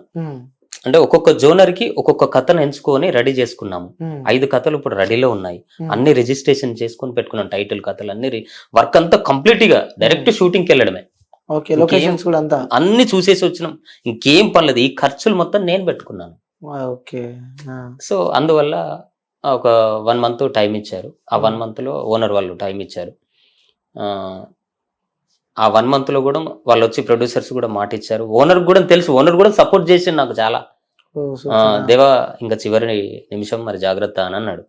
అంటే ఒక్కొక్క జోనర్ కి ఒక్కొక్క కథను ఎంచుకొని రెడీ చేసుకున్నాము. 5 కథలు ఇప్పుడు రెడీలో ఉన్నాయి, అన్ని రిజిస్ట్రేషన్ చేసుకొని పెట్టుకున్నాం. టైటిల్ కథలు అన్ని వర్క్ అంతా కంప్లీట్ గా డైరెక్ట్ షూటింగ్ కి వెళ్ళడమే. అన్ని చూసేసి వచ్చినాం, ఇంకేం పర్లేదు. ఈ ఖర్చులు మొత్తం నేను పెట్టుకున్నాను. సో అందువల్ల ఒక 1 month టైం ఇచ్చారు. ఆ 1 month లో ఓనర్ వాళ్ళు టైం ఇచ్చారు. ఆ 1 month లో కూడా వాళ్ళు వచ్చి ప్రొడ్యూసర్స్ కూడా మాట ఇచ్చారు. ఓనర్ కూడా తెలుసు, ఓనర్ కూడా సపోర్ట్ చేసిండు నాకు చాలా. ఓ సూపర్. దేవా ఇంకా చివరి నిమిషం మరి జాగ్రత్త అని అన్నాడు.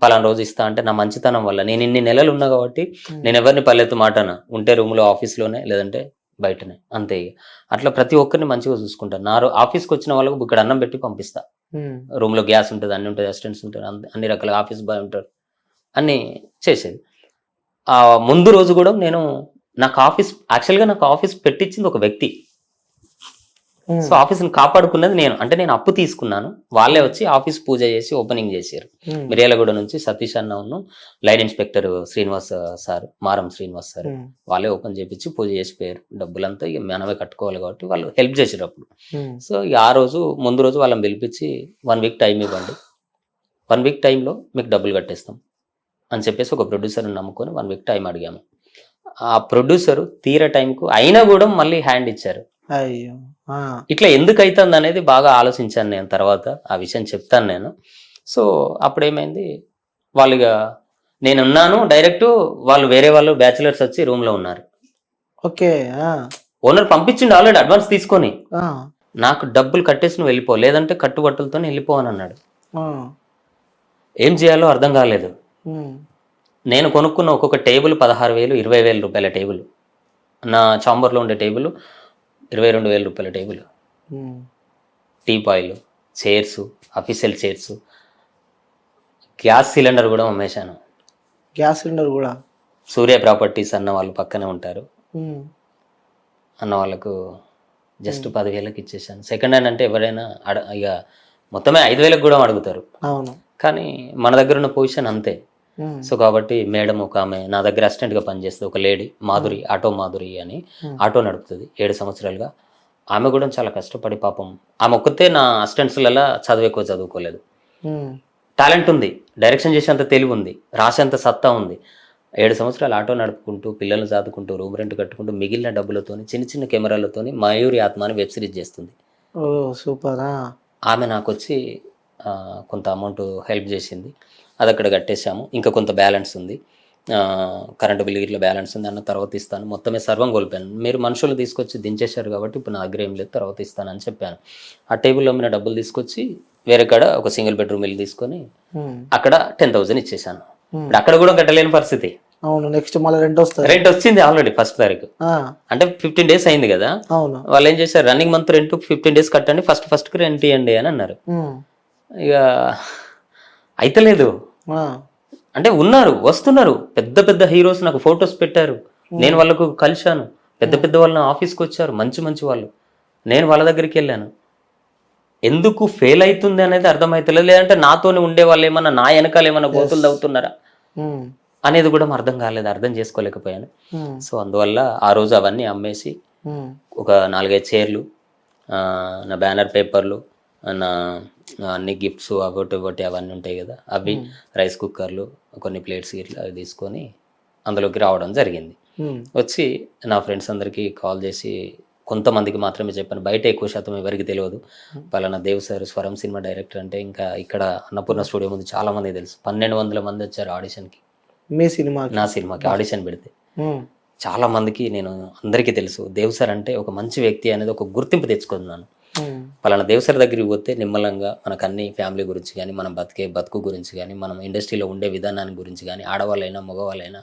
పలానా రోజు ఇస్తా అంటే నా మంచితనం వల్ల నేను ఇన్ని నెలలు ఉన్నా కాబట్టి నేను ఎవరిని పల్లెత్తు మాటన ఉంటే రూమ్లో ఆఫీస్లోనే లేదంటే బయటనే అంతే. ఇక అట్లా ప్రతి ఒక్కరిని మంచిగా చూసుకుంటాను. నా ఆఫీస్కి వచ్చిన వాళ్ళకు ఇక్కడ అన్నం పెట్టి పంపిస్తా. రూమ్లో గ్యాస్ ఉంటుంది, అన్ని ఉంటుంది, అసిస్టెంట్స్ ఉంటారు, అన్ని రకాల ఆఫీస్ బాయ్ ఉంటారు, అన్ని చేసేది. ఆ ముందు రోజు కూడా నేను నాకు ఆఫీస్ పెట్టించింది ఒక వ్యక్తి. సో ఆఫీస్ని కాపాడుకున్నది నేను. అంటే నేను అప్పు తీసుకున్నాను, వాళ్ళే వచ్చి ఆఫీస్ పూజ చేసి ఓపెనింగ్ చేశారు. మిర్యాలగూడ నుంచి సతీష్ అన్న లైన్ ఇన్స్పెక్టర్ శ్రీనివాస్ సార్, మారం శ్రీనివాస్ సార్, వాళ్ళే ఓపెన్ చేపించి పూజ చేసిపోయారు. డబ్బులంతా ఇక మనమే కట్టుకోవాలి కాబట్టి వాళ్ళు హెల్ప్ చేసారు అప్పుడు. సో ఇక ఆ రోజు ముందు రోజు వాళ్ళని పిలిపించి 1 week టైం ఇవ్వండి, 1 week టైంలో మీకు డబ్బులు కట్టేస్తాం అని చెప్పేసి ఒక ప్రొడ్యూసర్ని నమ్ముకొని 1 week టైం అడిగాము. ఆ ప్రొడ్యూసర్ తీరే టైంకు అయినా కూడా మళ్ళీ హ్యాండ్ ఇచ్చారు. అయ్యో. ఇట్లా ఎందుకు అవుతుంది అనేది బాగా ఆలోచించాను నేను. తర్వాత ఆ విషయం చెప్తాను నేను. సో అప్పుడు ఏమైంది, వాళ్ళుగా నేను ఉన్నాను డైరెక్ట్, వాళ్ళు వేరే వాళ్ళు బ్యాచిలర్స్ వచ్చి రూమ్ లో ఉన్నారు. ఓకే. ఓనర్ పంపించిండు ఆల్రెడీ అడ్వాన్స్ తీసుకొని, నాకు డబ్బులు కట్టేసి నువ్వు వెళ్ళిపో, లేదంటే కట్టుబట్టలతో వెళ్ళిపోవని అన్నాడు. ఏం చేయాలో అర్థం కాలేదు. నేను కొనుక్కున్న ఒక్కొక్క టేబుల్ 16,000, 20,000 రూపాయల టేబుల్. నా చాంబర్లో ఉండే టేబుల్ 22,000 రూపాయల టేబుల్. టీపాయిలు, chairs, official chairs, gas cylinder కూడా అమ్మేశాను. గ్యాస్ సిలిండర్ కూడా సూర్య ప్రాపర్టీస్ అన్న వాళ్ళు పక్కనే ఉంటారు, అన్న వాళ్ళకు జస్ట్ 10,000కి ఇచ్చేసాను. సెకండ్ హ్యాండ్ అంటే ఎవరైనా ఇక మొత్తమే 5,000కి కూడా అడుగుతారు. అవును. కానీ మన దగ్గర ఉన్న పొజిషన్ అంతే. సో కాబట్టి మేడం ఒక ఆమె నా దగ్గర అసిస్టెంట్గా పనిచేస్తుంది, ఒక లేడీ మాధురి, ఆటో మాధురి అని, ఆటో నడుపుతుంది 7 సంవత్సరాలుగా. ఆమె కూడా చాలా కష్టపడి పాపం, ఆమె ఒక్కతే నా అసిస్టెంట్స్లలో ఎక్కువ చదువుకోలేదు. టాలెంట్ ఉంది, డైరెక్షన్ చేసేంత తెలివి ఉంది, రాసేంత సత్తా ఉంది. 7 సంవత్సరాలు ఆటో నడుపుకుంటూ, పిల్లల్ని చదువుకుంటూ, రూమ్ రెంట్ కట్టుకుంటూ, మిగిలిన డబ్బులతో చిన్న చిన్న కెమెరాలతో మయూరి ఆత్మ అని వెబ్ సిరీస్ చేస్తుంది. ఓ సూపర్. ఆమె నాకు వచ్చి కొంత అమౌంట్ హెల్ప్ చేసింది, అది అక్కడ కట్టేశాము. ఇంకా కొంత బ్యాలెన్స్ ఉంది, కరెంటు బిల్లు ఇట్లా బ్యాలెన్స్ ఉంది అన్న, తర్వాత ఇస్తాను. మొత్తమే సర్వం కోల్పోయాను. మీరు మనుషులు తీసుకొచ్చి దించేశారు కాబట్టి ఇప్పుడు నా దగ్గర ఏం లేదు, తర్వాత ఇస్తానని చెప్పాను. ఆ టేబుల్లో మీద డబ్బులు తీసుకొచ్చి వేరే కాడ ఒక సింగిల్ బెడ్రూమ్ ఇల్లు తీసుకొని అక్కడ 10,000 ఇచ్చేసాను. ఇప్పుడు అక్కడ కూడా కట్టలేని పరిస్థితి. అవును. నెక్స్ట్ మళ్ళీ రెంట్ వచ్చింది ఆల్రెడీ 1st తారీఖు. అంటే 15 days అయింది కదా. అవును. వాళ్ళు ఏం చేశారు, రన్నింగ్ మంత్ రెంట్ 15 days కట్టండి, ఫస్ట్ రెంట్ ఇవ్వండి అని అన్నారు. ఇక అయితే లేదు. అంటే ఉన్నారు, వస్తున్నారు పెద్ద పెద్ద హీరోస్, నాకు ఫొటోస్ పెట్టారు, నేను వాళ్ళకు కలిశాను. పెద్ద పెద్ద వాళ్ళ ఆఫీస్కి వచ్చారు, మంచి మంచి వాళ్ళు. నేను వాళ్ళ దగ్గరికి వెళ్ళాను. ఎందుకు ఫెయిల్ అవుతుంది అనేది అర్థమవుతలేదు. లేదంటే నాతోనే ఉండే వాళ్ళు ఏమన్నా నా వెనకాల ఏమన్నా గోతులు తవ్వుతున్నారా అనేది కూడా అర్థం కాలేదు, అర్థం చేసుకోలేకపోయాను. సో అందువల్ల ఆ రోజు అవన్నీ అమ్మేసి ఒక 4-5 చైర్లు, నా బ్యానర్ పేపర్లు, నా అన్ని గిఫ్ట్స్ ఒకటి అవన్నీ ఉంటాయి కదా, అవి, రైస్ కుక్కర్లు, కొన్ని ప్లేట్స్ ఇట్లా తీసుకొని అందులోకి రావడం జరిగింది. వచ్చి నా ఫ్రెండ్స్ అందరికీ కాల్ చేసి కొంతమందికి మాత్రమే చెప్పాను, బయట ఎక్కువ శాతం ఎవరికి తెలియదు. పలానా దేవ్ సార్ స్వరం సినిమా డైరెక్టర్ అంటే. ఇంకా ఇక్కడ అన్నపూర్ణ స్టూడియో ముందు చాలా మంది తెలుసు, 1,200 మంది వచ్చారు ఆడిషన్కి. నా సినిమాకి ఆడిషన్ పెడితే చాలా మందికి నేను అందరికీ తెలుసు. దేవ్ సార్ అంటే ఒక మంచి వ్యక్తి అనేది ఒక గుర్తింపు తెచ్చుకున్నాను. పలానా దేవ్ సార్ దగ్గరికి పోతే నిమ్మలంగా మనకు అన్ని ఫ్యామిలీ గురించి కానీ, మనం బతుకు గురించి కానీ, మనం ఇండస్ట్రీలో ఉండే విధానాన్ని గురించి కానీ, ఆడవాళ్ళైనా మగవాళ్ళైనా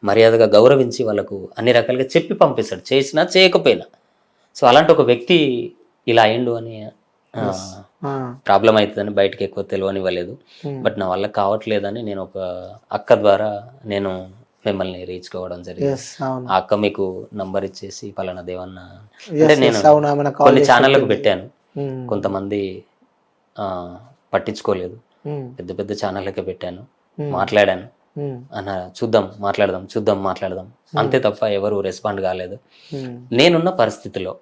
మర్యాదగా గౌరవించి వాళ్ళకు అన్ని రకాలుగా చెప్పి పంపిస్తాడు, చేసినా చేయకపోయినా. సో అలాంటి ఒక వ్యక్తి ఇలా అయిండు అని ప్రాబ్లం అవుతుందని బయటకు ఎక్కువ తెలియనివ్వలేదు. బట్ నా వల్ల కావట్లేదని నేను ఒక అక్క ద్వారా నేను మిమ్మల్ని రీచ్ కావడం జరిగింది. ఆ అక్క మీకు నంబర్ ఇచ్చేసి పలానా దేవన్న అంటే నేను కొన్ని ఛానళ్ళకు పెట్టాను, కొంతమంది పట్టించుకోలేదు, పెద్ద పెద్ద ఛానళ్ళకే పెట్టాను, మాట్లాడాను అన్న, మాట్లాడదాం అంతే తప్ప ఎవరు రెస్పాండ్ కాలేదు. నేనున్న పరిస్థితిలో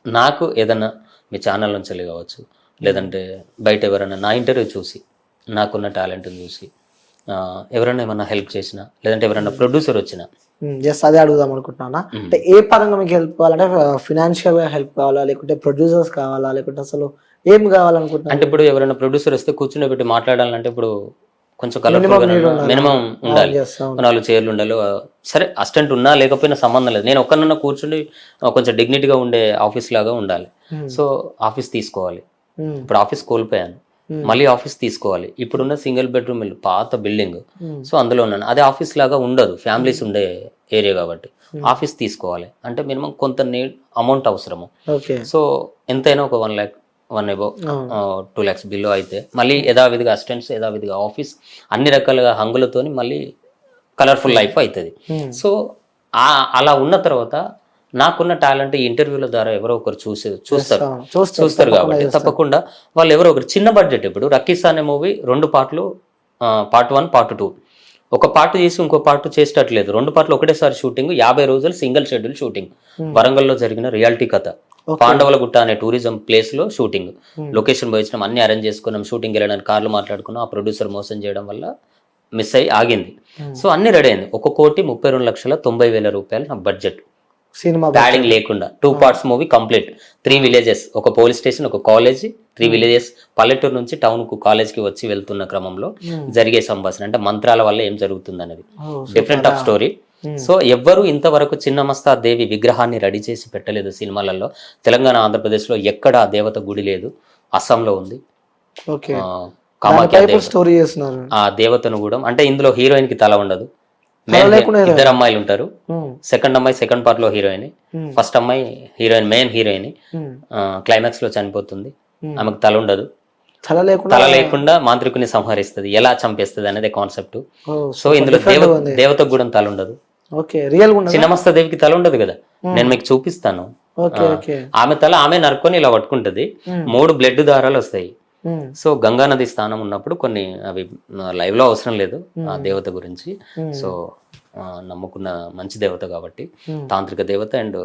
నాకు ఏదన్నా మీ ఛానల్ నుంచి కావచ్చు, లేదంటే బయట ఎవరైనా నా ఇంటర్వ్యూ చూసి, నాకున్న టాలెంట్ని చూసి ఎవరైనా ఏమన్నా హెల్ప్ చేసినా, లేదంటే ఎవరైనా ప్రొడ్యూసర్ వచ్చినా, అదే అడుగుదాం అనుకుంటున్నా. అంటే ఏ పరంగా మీకు హెల్ప్ కావాలంటే ఫినాన్షియల్ గా హెల్ప్ కావాలా, లేకుంటే ప్రొడ్యూసర్స్ కావాలా, లేకుంటే అసలు ఏం కావాలనుకుంటున్నా? అంటే ఇప్పుడు ఎవరైనా ప్రొడ్యూసర్ వస్తే కూర్చుని పెట్టి మాట్లాడాలంటే ఇప్పుడు కొంచెం కలర్ఫుల్ గా మినిమం ఉండాలి, Yes, అవును. 4 చైర్లు ఉండాలి. సరే అసిస్టెంట్ ఉన్నా లేకపోయినా సంబంధం లేదు, నేను ఒక్కనన్నా కూర్చుని కొంచెం డిగ్నిటీగా ఉండే ఆఫీస్ లాగా ఉండాలి. సో ఆఫీస్ తీసుకోవాలి. ఇప్పుడు ఆఫీస్ కోల్పోయాను, మళ్ళీ ఆఫీస్ తీసుకోవాలి. ఇప్పుడున్న సింగిల్ బెడ్రూమ్ ఇల్లు, పాత బిల్డింగ్, సో అందులో ఉన్నాను. అదే ఆఫీస్ లాగా ఉండదు, ఫ్యామిలీస్ ఉండే ఏరియా కాబట్టి ఆఫీస్ తీసుకోవాలి అంటే మినిమం కొంత అమౌంట్ అవసరము. ఓకే. సో ఎంతైనా ఒక 1 lakh 1 above 2 lakhs బిలో అయితే మళ్ళీ యథావిధిగా అసిస్టెంట్స్, యథావిధిగా ఆఫీస్, అన్ని రకాలుగా హంగులతోని మళ్ళీ కలర్ఫుల్ లైఫ్ అవుతుంది. సో అలా ఉన్న తర్వాత నాకున్న టాలెంట్ ఈ ఇంటర్వ్యూల ద్వారా ఎవరో ఒకరు చూస్తారు కాబట్టి తప్పకుండా వాళ్ళు ఎవరో ఒకరు చిన్న బడ్జెట్. ఇప్పుడు రక్కీస్ అనే మూవీ 2 పార్ట్లు, పార్ట్ 1 పార్ట్ 2, ఒక పార్ట్ చేసి ఇంకో పార్ట్ చేసేటట్లేదు, 2 పార్ట్లు ఒకటేసారి షూటింగ్, 50 రోజులు సింగిల్ షెడ్యూల్ షూటింగ్. వరంగల్లో జరిగిన రియాలిటీ కథ, పాండవుల గుట్ట అనే టూరిజం ప్లేస్ లో షూటింగ్. లొకేషన్ పోయి వచ్చినాం, అన్ని అరేంజ్ చేసుకున్నాం, షూటింగ్ వెళ్ళడానికి కార్లు మాట్లాడుకున్నాం. ఆ ప్రొడ్యూసర్ మోసం చేయడం వల్ల మిస్ అయ్యి ఆగింది. సో అన్ని రెడీ అయింది. 1,32,90,000 రూపాయలు నా బడ్జెట్, సినిమా ప్యాడింగ్ లేకుండా. 2 parts మూవీ కంప్లీట్. 3 villages, ఒక పోలీస్ స్టేషన్, ఒక కాలేజ్, 3 villages. పల్లెటూరు నుంచి టౌన్ కు కాలేజ్ కి వచ్చి వెళ్తున్న క్రమంలో జరిగే సంభాషణ, అంటే మంత్రాల వల్ల ఏం జరుగుతుంది అనేది డిఫరెంట్ ఆఫ్ స్టోరీ. సో ఎవ్వరు ఇంతవరకు చిన్నమస్తా దేవి విగ్రహాన్ని రెడీ చేసి పెట్టలేదు సినిమాలలో. తెలంగాణ, ఆంధ్రప్రదేశ్ లో ఎక్కడ ఆ దేవత గుడి లేదు. అస్సాంలో ఉంది కామాఖ్య స్టోరీ చేస్తున్నారు. ఆ దేవతను కూడా, అంటే ఇందులో హీరోయిన్ కి తల ఉండదు, ఇద్దరు అమ్మాయిలు ఉంటారు. సెకండ్ అమ్మాయి సెకండ్ పార్ట్ లో హీరోయిన్, ఫస్ట్ అమ్మాయి హీరోయిన్, మెయిన్ హీరోయిన్ క్లైమాక్స్ లో చనిపోతుంది. ఆమెకు తల ఉండదు, తల లేకుండా మాంత్రికుని సంహరిస్తుంది, ఎలా చంపేస్తుంది అనేది కాన్సెప్ట్. సో ఇందులో దేవతకు కూడా తల ఉండదు. చిన్నమస్తా దేవికి తల ఉండదు కదా, నేను మీకు చూపిస్తాను. ఆమె తల ఆమె నరుకొని ఇలా పట్టుకుంటది, 3 బ్లడ్ దారాలు వస్తాయి. సో గంగా నది స్థానం ఉన్నప్పుడు కొన్ని అవి లైవ్ లో అవసరం లేదు ఆ దేవత గురించి. సో నమ్ముకున్న మంచి దేవత కాబట్టి, తాంత్రిక దేవత అండ్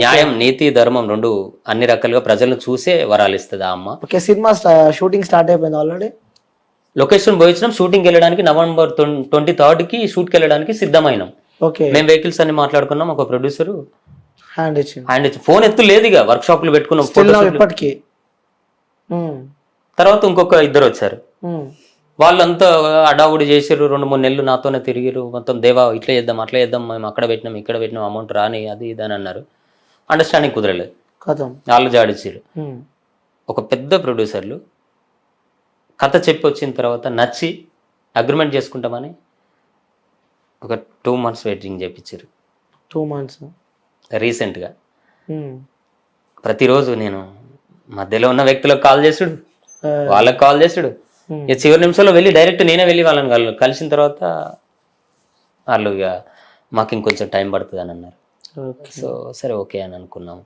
న్యాయం, నీతి, ధర్మం 2 అన్ని రకాలుగా ప్రజలను చూసే వరాలు ఇస్తుంది ఆ అమ్మ. సినిమా షూటింగ్ స్టార్ట్ అయిపోయింది ఆల్రెడీ. లొకేషన్ పోయించినాం, షూటింగ్ వెళ్ళడానికి November 23rd కి షూట్ కి వెళ్ళడానికి సిద్ధమైనాం. మేము వెహికల్స్ అన్ని మాట్లాడుకున్నాం. ఒక ప్రొడ్యూసర్ హ్యాండ్ ఇచ్చి ఫోన్ ఎత్తు లేదు, ఇక వర్క్ షాప్ లో పెట్టుకున్నాం ఇప్పటికీ. తర్వాత ఇంకొక 2 వచ్చారు, వాళ్ళంతా అడావుడి చేసారు. 2-3 నెలలు నాతోనే తిరిగిరు. మొత్తం దేవా ఇట్లా చేద్దాం, అట్లా చేద్దాం, మేము అక్కడ పెట్టినాం, ఇక్కడ పెట్టినాం, అమౌంట్ రాని, అది ఇది అని అన్నారు. అండర్స్టాండింగ్ కుదరలేదు, వాళ్ళు జాడిచ్చారు. ఒక పెద్ద ప్రొడ్యూసర్లు కథ చెప్పి వచ్చిన తర్వాత నచ్చి అగ్రిమెంట్ చేసుకుంటామని ఒక 2 months వెయిటింగ్ చేయించారు. 2 months రీసెంట్గా. ప్రతిరోజు నేను మధ్యలో ఉన్న వ్యక్తులకు కాల్ చేసుడు, వాళ్ళకి కాల్ చేసుడు, ఇక చివరి నిమిషంలో వెళ్ళి డైరెక్ట్ నేనే వెళ్ళి వాళ్ళని కలిసిన తర్వాత వాళ్ళు ఇక మాకు ఇంకొంచెం టైం పడుతుంది అని అన్నారు. సో సరే ఓకే అని అనుకున్నాం.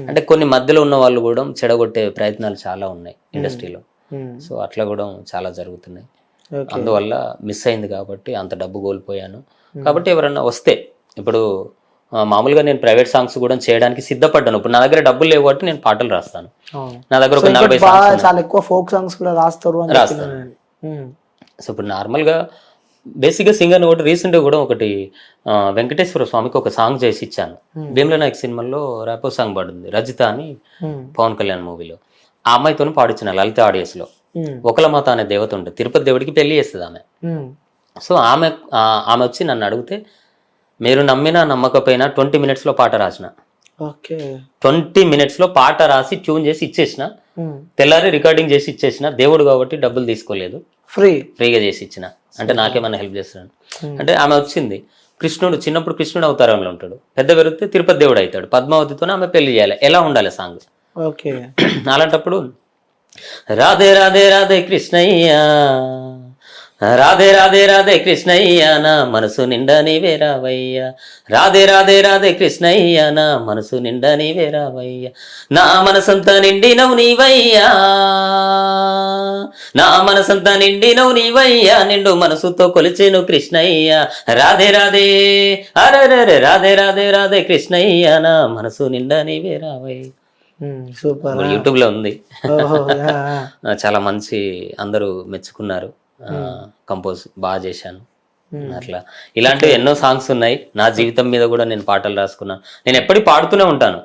అంటే కొన్ని మధ్యలో ఉన్న వాళ్ళు కూడా చెడగొట్టే ప్రయత్నాలు చాలా ఉన్నాయి ఇండస్ట్రీలో. సో అట్లా కూడా చాలా జరుగుతున్నాయి. అందువల్ల మిస్ అయింది కాబట్టి అంత డబ్బు కోల్పోయాను. కాబట్టి ఎవరన్నా వస్తే, ఇప్పుడు మామూలుగా నేను ప్రైవేట్ సాంగ్స్ కూడా చేయడానికి సిద్ధపడ్డాను. ఇప్పుడు నా దగ్గర డబ్బులు లేవు కాబట్టి నేను పాటలు రాస్తాను. నా దగ్గర ఒక 40 సాంగ్స్ రాస్తాను. సో ఇప్పుడు నార్మల్గా బేసిక్గా సింగర్ ఒకటి రీసెంట్గా కూడా ఒకటి వెంకటేశ్వర స్వామికి ఒక సాంగ్ చేసి ఇచ్చాను. భీమ్లా నాయక్ సినిమాలో ర్యాపో సాంగ్ పడుతుంది, రజిత అని, పవన్ కళ్యాణ్ మూవీలో. ఆ అమ్మాయితో పాడించిన లలిత ఆడియన్స్ లో. ఒకలమాత అనే దేవత ఉంటుంది, తిరుపతి దేవుడికి పెళ్లి చేస్తుంది ఆమె. సో ఆమె వచ్చి నన్ను అడిగితే, మీరు నమ్మినా నమ్మకపోయినా 20 minutes లో పాట రాసిన. 20 minutes లో పాట రాసి ట్యూన్ చేసి ఇచ్చేసిన, తెల్లారి రికార్డింగ్ చేసి ఇచ్చేసిన. దేవుడు కాబట్టి డబ్బులు తీసుకోలేదు, ఫ్రీగా చేసి ఇచ్చిన. అంటే నాకేమైనా హెల్ప్ చేస్తున్నాను అంటే. ఆమె వచ్చింది, కృష్ణుడు చిన్నప్పుడు కృష్ణుడు అవతారంలో ఉంటాడు, పెద్ద పెరిగితే తిరుపతి దేవుడు అవుతాడు. పద్మావతితోనే ఆమె పెళ్లి చేయాలి, ఎలా ఉండాలి సాంగ్. అలాంటప్పుడు రాధే రాధే రాధే కృష్ణయ్య, రాధే రాధే రాధే కృష్ణయ్య, నా మనసు నిండా నీవే రావయ్య. రాధే రాధే రాధే కృష్ణయ్య, నా మనసు నిండా నీవే రావయ్య. నా మనసంతా నిండినవు నీవయ్యా, నా మనసంతా నిండినవు నీవయ్యా, నిండు మనసుతో కొలిచేను కృష్ణయ్య. రాధే రాధే అరే రాధే రాధే రాధే కృష్ణయ్య, నా మనసు నిండా నీవే రావయ్య. యూట్యూబ్ లో ఉంది, చాలా మంచి, అందరూ మెచ్చుకున్నారు. కంపోజ్ బాగా చేశాను. అట్లా ఇలాంటివి ఎన్నో సాంగ్స్ ఉన్నాయి. నా జీవితం మీద కూడా నేను పాటలు రాసుకున్నాను. నేను ఎప్పటికీ పాడుతూనే ఉంటాను.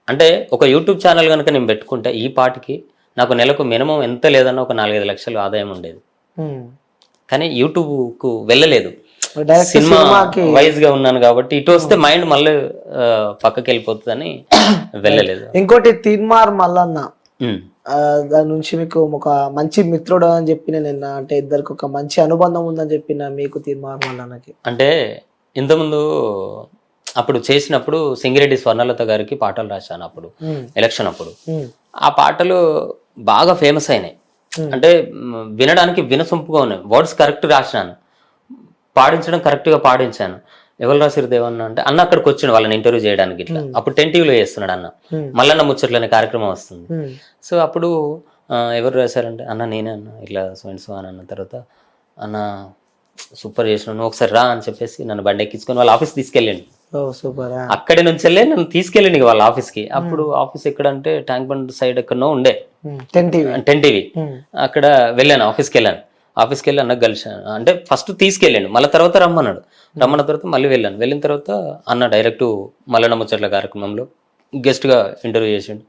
అంటే ఒక యూట్యూబ్ ఛానల్ కనుక నేను పెట్టుకుంటే ఈ పాటకి నాకు నెలకు మినిమం ఎంత లేదన్నా ఒక 4-5 లక్షలు ఆదాయం ఉండేది. కానీ యూట్యూబ్ కు వెళ్ళలేదు. డైరెక్ట్ సినిమా సినిమాకి వైజ్ గా ఉన్నాను కాబట్టి ఇటు వస్తే మైండ్ మళ్ళీ పక్కకి వెళ్ళిపోతుందని వెళ్ళలేదు. ఇంకోటి తీన్మార్ మల్లన్న, ఉమ్. దాని నుంచి మీకు ఒక మంచి మిత్రుడు అని చెప్పిన నిన్న, అంటే ఇద్దరికి ఒక మంచి అనుబంధం ఉందని చెప్పిన మీకు తీన్మార్ మల్లన్నకి. అంటే ఇంతకుముందు అప్పుడు చేసినప్పుడు సింగిరెడ్డి స్వర్ణలత గారికి పాటలు రాశాను అప్పుడు ఎలక్షన్ అప్పుడు. ఆ పాటలు బాగా ఫేమస్ అయినాయి. అంటే వినడానికి వినసొంపుగా ఉన్నాయి. వర్డ్స్ కరెక్ట్ రాసినాను, పాడించడం కరెక్ట్ గా పాడించాను. ఎవరు రాసిరు దేవన్న అంటే అన్న అక్కడికి వచ్చిన వాళ్ళని ఇంటర్వ్యూ చేయడానికి ఇట్లా. అప్పుడు 10 టీవీలో చేస్తున్నాడు అన్న, మల్లన్న ముచ్చట్లు అనే కార్యక్రమం వస్తుంది. సో అప్పుడు ఎవరు రాశారంటే అన్న నేనే అన్న ఇట్లా సో అని అన్న తర్వాత అన్న సూపర్ చేసినాను ఒకసారి రా అని చెప్పేసి నన్ను బండి ఎక్కించుకొని వాళ్ళ ఆఫీస్ తీసుకెళ్ళండి. సూపర్. అక్కడి నుంచి వెళ్ళి నన్ను తీసుకెళ్ళండి వాళ్ళ ఆఫీస్కి. అప్పుడు ఆఫీస్ ఎక్కడంటే ట్యాంక్ బండ్ సైడ్ ఎక్కడనో ఉండే 10 టీవీ. అక్కడ వెళ్ళాను, ఆఫీస్కి వెళ్ళాను. ఆఫీస్కి వెళ్ళి అన్నకు కలిసాను. అంటే ఫస్ట్ తీసుకెళ్ళాను, మళ్ళీ తర్వాత రమ్మన్నాడు. రమ్మన్న తర్వాత మళ్ళీ వెళ్ళాను. వెళ్ళిన తర్వాత అన్న డైరెక్ట్ మల్లన్న ముచ్చట్ల కార్యక్రమంలో గెస్ట్ గా ఇంటర్వ్యూ చేసిండు.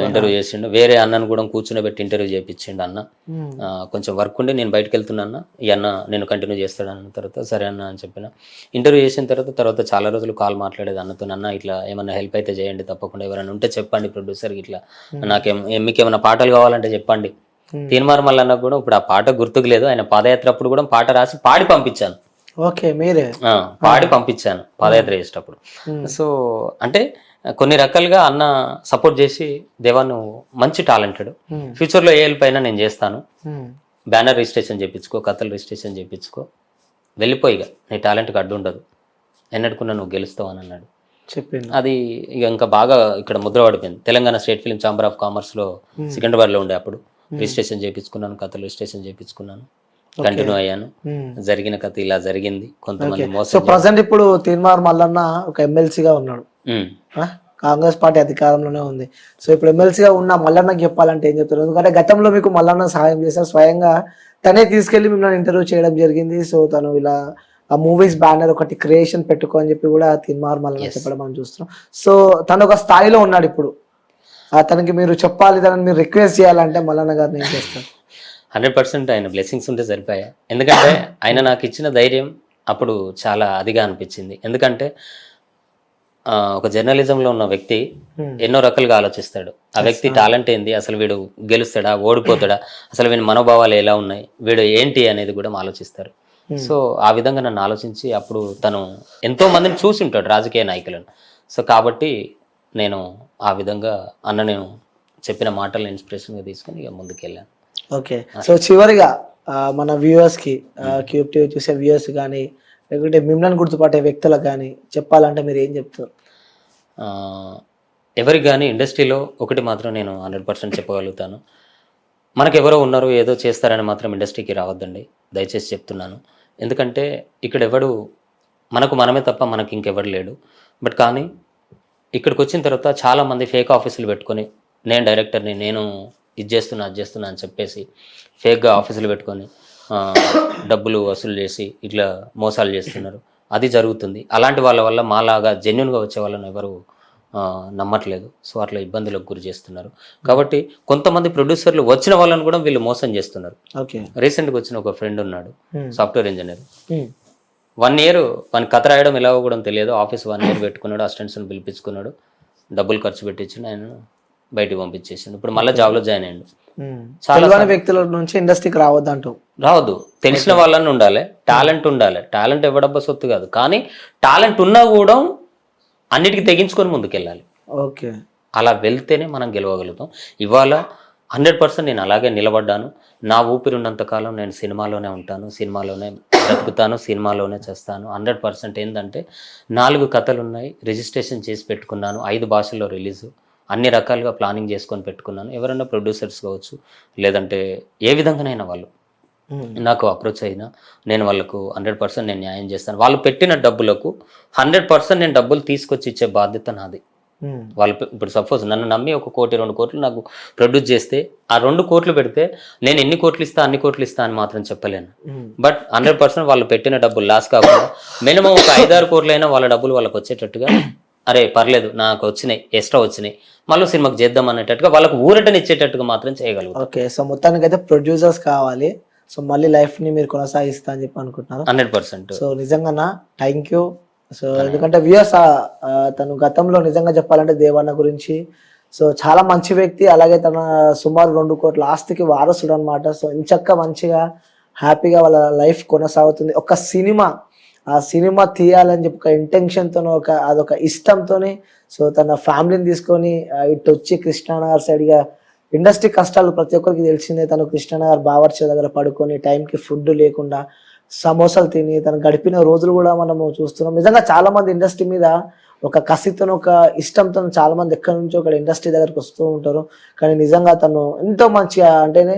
ఇంటర్వ్యూ చేసిండు. వేరే అన్నను కూడా కూర్చుని ఇంటర్వ్యూ చేయించిండు అన్న. కొంచెం వర్క్ ఉండి నేను బయటకు వెళ్తున్నా అన్న, ఈ అన్న నేను కంటిన్యూ చేస్తాడు అన్న తర్వాత సరే అన్న అని చెప్పిన. ఇంటర్వ్యూ చేసిన తర్వాత చాలా రోజులు కాల్ మాట్లాడేది అన్నతో, అన్న ఇట్లా ఏమన్నా హెల్ప్ అయితే చేయండి, తప్పకుండా ఎవరైనా ఉంటే చెప్పండి ప్రొడ్యూసర్కి, ఇట్లా మీకు ఏమైనా పాటలు కావాలంటే చెప్పండి. తీన్మార్ మల్లన్న కూడా ఇప్పుడు ఆ పాట గుర్తుకు లేదు, ఆయన పాదయాత్ర అప్పుడు కూడా పాట రాసి పాడి పంపించాను. ఓకే, మీరే పాడి పంపించాను పాదయాత్ర చేసేటప్పుడు. సో అంటే కొన్ని రకాలుగా అన్న సపోర్ట్ చేసి దేవా నువ్వు మంచి టాలెంటెడ్, ఫ్యూచర్ లో ఏ హెల్ప్ అయినా నేను చేస్తాను, బ్యానర్ రిజిస్ట్రేషన్ చేయించుకో, కథలు రిజిస్ట్రేషన్ చేయించుకో, వెళ్ళిపోయిగా నీ టాలెంట్కి అడ్డు ఉండదు, ఎన్నడుకున్నా నువ్వు గెలుస్తావు అని అన్నాడు. చెప్పింది. అది ఇక ఇంకా బాగా ఇక్కడ ముద్ర పడిపోయింది. Telangana state film chamber of commerce లో సికింద్రాబాద్ లో ఉండే అప్పుడు రిజిస్ట్రేషన్ చేయించుకున్నాను, కథలు రిజిస్ట్రేషన్ చేయించుకున్నాను, కంటిన్యూ అయ్యాను. జరిగిన కథ ఇలా జరిగింది. కొంతమంది మోసం. సో ప్రజెంట్ ఇప్పుడు తీన్మార్ మల్లన్న ఒక ఎమ్మెల్సీగా ఉన్నాడు, కాంగ్రెస్ పార్టీ అధికారంలోనే ఉంది. సో ఇప్పుడు ఎమ్మెల్సీగా ఉన్న మల్లన్నకి చెప్పాలంటే ఏం చెప్తారు? ఎందుకంటే గతంలో మీకు మల్లన్న సహాయం చేశారు, స్వయంగా తనే తీసుకెళ్లి మిమ్మల్ని ఇంటర్వ్యూ చేయడం జరిగింది. సో తను ఇలా ఆ మూవీస్ బ్యానర్ ఒకటి క్రియేషన్ పెట్టుకో అని చెప్పి కూడా తీన్మార్ మల్లన్న చెప్పడం మనం చూస్తున్నాం. సో తను ఒక స్థాయిలో ఉన్నాడు ఇప్పుడు. తనకి మీరు చెప్పాలి, తనని మీరు రిక్వెస్ట్ చేయాలంటే మల్లన్న గారిని ఏం చేస్తారు? 100% ఆయన బ్లెస్సింగ్స్ ఉంటే సరిపోయా. ఎందుకంటే ఆయన నాకు ఇచ్చిన ధైర్యం అప్పుడు చాలా అదిగా అనిపించింది. ఎందుకంటే ఒక జర్నలిజంలో ఉన్న వ్యక్తి ఎన్నో రకాలుగా ఆలోచిస్తాడు. ఆ వ్యక్తి టాలెంట్ ఏంది, అసలు వీడు గెలుస్తాడా, ఓడిపోతాడా, అసలు వీడి మనోభావాలు ఎలా ఉన్నాయి, వీడు ఏంటి అనేది కూడా ఆలోచిస్తారు. సో ఆ విధంగా నన్ను ఆలోచించి అప్పుడు తను ఎంతో మందిని చూసి ఉంటాడు, రాజకీయ నాయకులను. సో కాబట్టి నేను ఆ విధంగా అన్న నేను చెప్పిన మాటలను ఇన్స్పిరేషన్గా తీసుకుని ఇక ముందుకెళ్ళాను. ఓకే, సో చివరిగా మన వ్యూవర్స్కి, క్యూబ్ టీవీ చూసే వ్యూవర్స్ కానీ లేకుంటే మిమ్మల్ని గుర్తుపట్టే వ్యక్తులకు కానీ చెప్పాలంటే మీరు ఏం చెప్తారు? ఎవరికి కానీ ఇండస్ట్రీలో ఒకటి మాత్రం నేను 100% చెప్పగలుగుతాను, మనకెవరో ఉన్నారు ఏదో చేస్తారని మాత్రం ఇండస్ట్రీకి రావద్దండి, దయచేసి చెప్తున్నాను. ఎందుకంటే ఇక్కడ ఎవడు మనకు మనమే తప్ప మనకి ఇంకెవడు లేడు. బట్ కానీ ఇక్కడికి వచ్చిన తర్వాత చాలామంది ఫేక్ ఆఫీసులు పెట్టుకొని నేను డైరెక్టర్ని, నేను ఇది చేస్తున్నా అది చేస్తున్నా అని చెప్పేసి ఫేక్గా ఆఫీసులు పెట్టుకొని డబ్బులు వసూలు చేసి ఇట్లా మోసాలు చేస్తున్నారు. అది జరుగుతుంది. అలాంటి వాళ్ళ వల్ల మాలాగా జెన్యున్గా వచ్చే వాళ్ళని ఎవరు నమ్మట్లేదు. సో అట్లా ఇబ్బందులకు గురి చేస్తున్నారు. కాబట్టి కొంతమంది ప్రొడ్యూసర్లు వచ్చిన వాళ్ళని కూడా వీళ్ళు మోసం చేస్తున్నారు. రీసెంట్గా వచ్చిన ఒక ఫ్రెండ్ ఉన్నాడు, సాఫ్ట్వేర్ ఇంజనీర్. 1 year మన కథ రాయడం ఎలాగో కూడా తెలియదు, ఆఫీస్ 1 year పెట్టుకున్నాడు, అసిస్టెంట్స్ని పిలిపించుకున్నాడు, డబ్బులు ఖర్చు పెట్టించి ఆయన బయటకు పంపించేసిండు. ఇప్పుడు మళ్ళీ జాబ్లో జాయిన్ అయ్యిండు. చాలా వ్యక్తుల నుంచి ఇండస్ట్రీకి రావద్దు, తెలిసిన వాళ్ళని ఉండాలి, టాలెంట్ ఉండాలి. టాలెంట్ ఎవడబ్బా సొత్తు కాదు, కానీ టాలెంట్ ఉన్నా కూడా అన్నిటికీ తెగించుకొని ముందుకెళ్ళాలి. ఓకే, అలా వెళ్తేనే మనం గెలవగలుగుతాం. ఇవాళ 100% నేను అలాగే నిలబడ్డాను. నా ఊపిరి ఉన్నంతకాలం నేను సినిమాలోనే ఉంటాను, సినిమాలోనే బ్రతుకుతాను, సినిమాలోనే చేస్తాను. 100% ఏంటంటే 4 కథలు ఉన్నాయి, రిజిస్ట్రేషన్ చేసి పెట్టుకున్నాను, 5 భాషల్లో రిలీజు, అన్ని రకాలుగా ప్లానింగ్ చేసుకొని పెట్టుకున్నాను. ఎవరైనా ప్రొడ్యూసర్స్ కావచ్చు, లేదంటే ఏ విధంగానైనా వాళ్ళు నాకు అప్రోచ్ అయినా నేను వాళ్ళకు 100% నేను న్యాయం చేస్తాను. వాళ్ళు పెట్టిన డబ్బులకు 100% నేను డబ్బులు తీసుకొచ్చి ఇచ్చే బాధ్యత నాది. వాళ్ళు ఇప్పుడు సపోజ్ నన్ను నమ్మి 1 కోటి 2 కోట్లు నాకు ప్రొడ్యూస్ చేస్తే, ఆ 2 కోట్లు పెడితే నేను ఎన్ని కోట్లు ఇస్తా అన్ని కోట్లు ఇస్తా అని మాత్రం చెప్పలేను. బట్ 100% వాళ్ళు పెట్టిన డబ్బులు లాస్ కాకుండా మినిమం ఒక 5-6 కోట్లైనా వాళ్ళ డబ్బులు వాళ్ళకి వచ్చేటట్టుగా, అరే పర్లేదు నాకు వచ్చినాయి, ఎక్స్ట్రా వచ్చినాయి, మళ్ళీ సినిమాకి చేద్దాం అనేటట్టుగా వాళ్ళకు ఊరటనిచ్చేటట్టుగా మాత్రం చేయగలుగుతాం. ఓకే, సో మొత్తానికి అయితే ప్రొడ్యూసర్స్ కావాలి, సో మళ్ళీ లైఫ్ ని మీరు కొనసాగిస్తా అని చెప్పి అనుకుంటున్నారు. 100%. సో నిజంగా థ్యాంక్ యూ. సో ఎందుకంటే వ్యూయర్స్ తను గతంలో నిజంగా చెప్పాలంటే దేవన్న గురించి సో చాలా మంచి వ్యక్తి, అలాగే తన సుమారు 2 కోట్ల ఆస్తికి వారసుడు అనమాట. సో ఇంచక్క మంచిగా హ్యాపీగా వాళ్ళ లైఫ్ కొనసాగుతుంది. ఒక సినిమా ఆ సినిమా తీయాలని చెప్పి ఒక ఇంటెన్షన్తో అదొక ఇష్టంతోనే సో తన ఫ్యామిలీని తీసుకొని ఇటు వచ్చి కృష్ణానగర్ సైడ్గా ఇండస్ట్రీ కష్టాలు ప్రతి ఒక్కరికి తెలిసిందే. తను కృష్ణానగర్ బావర్చీ దగ్గర పడుకొని టైంకి ఫుడ్ లేకుండా సమోసాలు తిని తను గడిపిన రోజులు కూడా మనము చూస్తున్నాం. నిజంగా చాలా మంది ఇండస్ట్రీ మీద ఒక కసితో ఒక ఇష్టంతో చాలా మంది ఎక్కడి నుంచో ఒక ఇండస్ట్రీ దగ్గరికి వస్తూ ఉంటారు. కానీ నిజంగా తను ఎంతో మంచిగా అంటేనే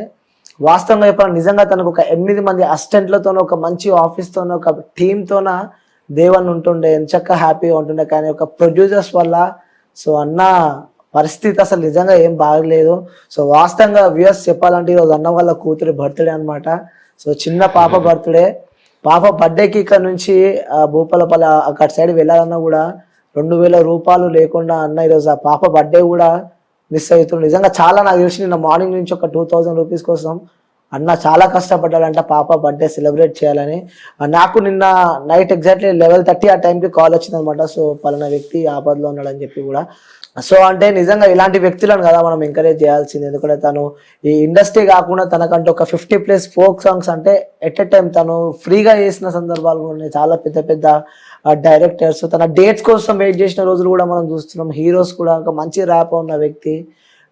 వాస్తవంగా చెప్పాలి నిజంగా తనకు ఒక 8 మంది అసిస్టెంట్లతోనో ఒక మంచి ఆఫీస్తోనో ఒక టీంతోన దేవన్ ఉంటుండే ఎంచక్క హ్యాపీగా ఉంటుండే. కానీ ఒక ప్రొడ్యూసర్స్ వల్ల సో అన్న పరిస్థితి అసలు నిజంగా ఏం బాగలేదు. సో వాస్తవంగా వ్యూయర్స్ చెప్పాలంటే ఈరోజు అన్న వాళ్ళ కూతురి బర్త్డే అనమాట. సో చిన్న పాప బర్త్డే, పాప బర్త్డేకి ఇక్కడ నుంచి భూపాలపల్లి అక్కడ సైడ్ వెళ్ళాలన్నా కూడా 2000 రూపాయలు లేకుండా అన్న ఈరోజు ఆ పాప బర్త్డే కూడా మిస్ అవుతుంది. నిజంగా చాలా నాకు తెలిసి నిన్న మార్నింగ్ నుంచి ఒక 2000 రూపీస్ కోసం అన్న చాలా కష్టపడ్డాడంట పాప బర్త్డే సెలబ్రేట్ చేయాలని. నాకు నిన్న నైట్ ఎగ్జాక్ట్లీ 11:30 ఆ టైంకి కాల్ వచ్చింది అనమాట. సో పలానా వ్యక్తి ఆపదలో ఉన్నాడని చెప్పి కూడా. సో అంటే నిజంగా ఇలాంటి వ్యక్తులను కదా మనం ఎంకరేజ్ చేయాల్సింది. ఎందుకంటే తను ఈ ఇండస్ట్రీ కాకుండా తనకంటే ఒక 50+ ఫోక్ సాంగ్స్ అంటే ఎట్ ఎ టైం తను ఫ్రీగా చేసిన సందర్భాలు కూడా ఉన్నాయి. చాలా పెద్ద పెద్ద డైరెక్టర్స్ తన డేట్స్ కోసం వెయిట్ చేసిన రోజులు కూడా మనం చూస్తున్నాం. హీరోస్ కూడా ఒక మంచి ర్యాప్ ఉన్న వ్యక్తి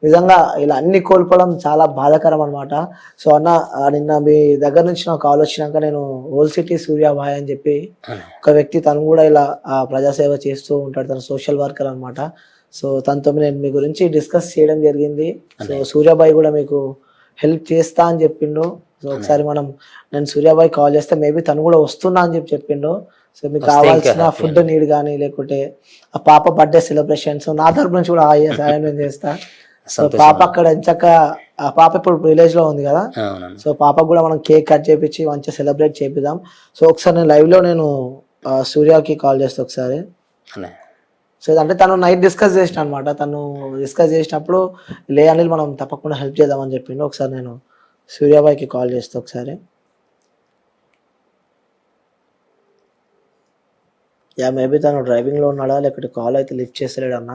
నిజంగా ఇలా అన్ని కోల్పోవడం చాలా బాధాకరం అనమాట. సో అన్న నిన్న మీ దగ్గర నుంచి నాకు కాల్ వచ్చినాక నేను ఓల్ సిటీ సూర్యాభాయ్ అని చెప్పి ఒక వ్యక్తి తను కూడా ఇలా ప్రజాసేవ చేస్తూ ఉంటాడు. తను సోషల్ వర్కర్ అనమాట. సో తనతో నేను మీ గురించి డిస్కస్ చేయడం జరిగింది. సో సూర్యాబాయ్ కూడా మీకు హెల్ప్ చేస్తా అని చెప్పిండు. సో ఒకసారి నేను సూర్యాబాయ్ కాల్ చేస్తే మేబీ తను కూడా వస్తున్నా అని చెప్పిండు. సో మీకు కావాల్సిన ఫుడ్ నీడ్ కానీ లేకుంటే ఆ పాప బర్త్డే సెలబ్రేషన్స్ నా తరపు నుంచి కూడా సాయం నేను చేస్తా. సో పాప అక్కడ ఎంచక్క ఆ పాప ఇప్పుడు విలేజ్ లో ఉంది కదా. సో పాపకు కూడా మనం కేక్ కట్ చేపించి మంచిగా సెలబ్రేట్ చేపిద్దాం. సో ఒకసారి నేను లైవ్ లో నేను సూర్యకి కాల్ చేస్తా ఒకసారి. సో అంటే తను నైట్ డిస్కస్ చేసిన అనమాట. తను డిస్కస్ చేసినప్పుడు లే అనిల్ మనం తప్పకుండా హెల్ప్ చేద్దామని చెప్పిండు. ఒకసారి నేను సూర్యాబాయికి కాల్ చేస్తా ఒకసారి. మేబీ తను డ్రైవింగ్ లో ఉన్నాడా లేకపోతే కాల్ అయితే లిఫ్ట్ చేస్తలేడు అన్న.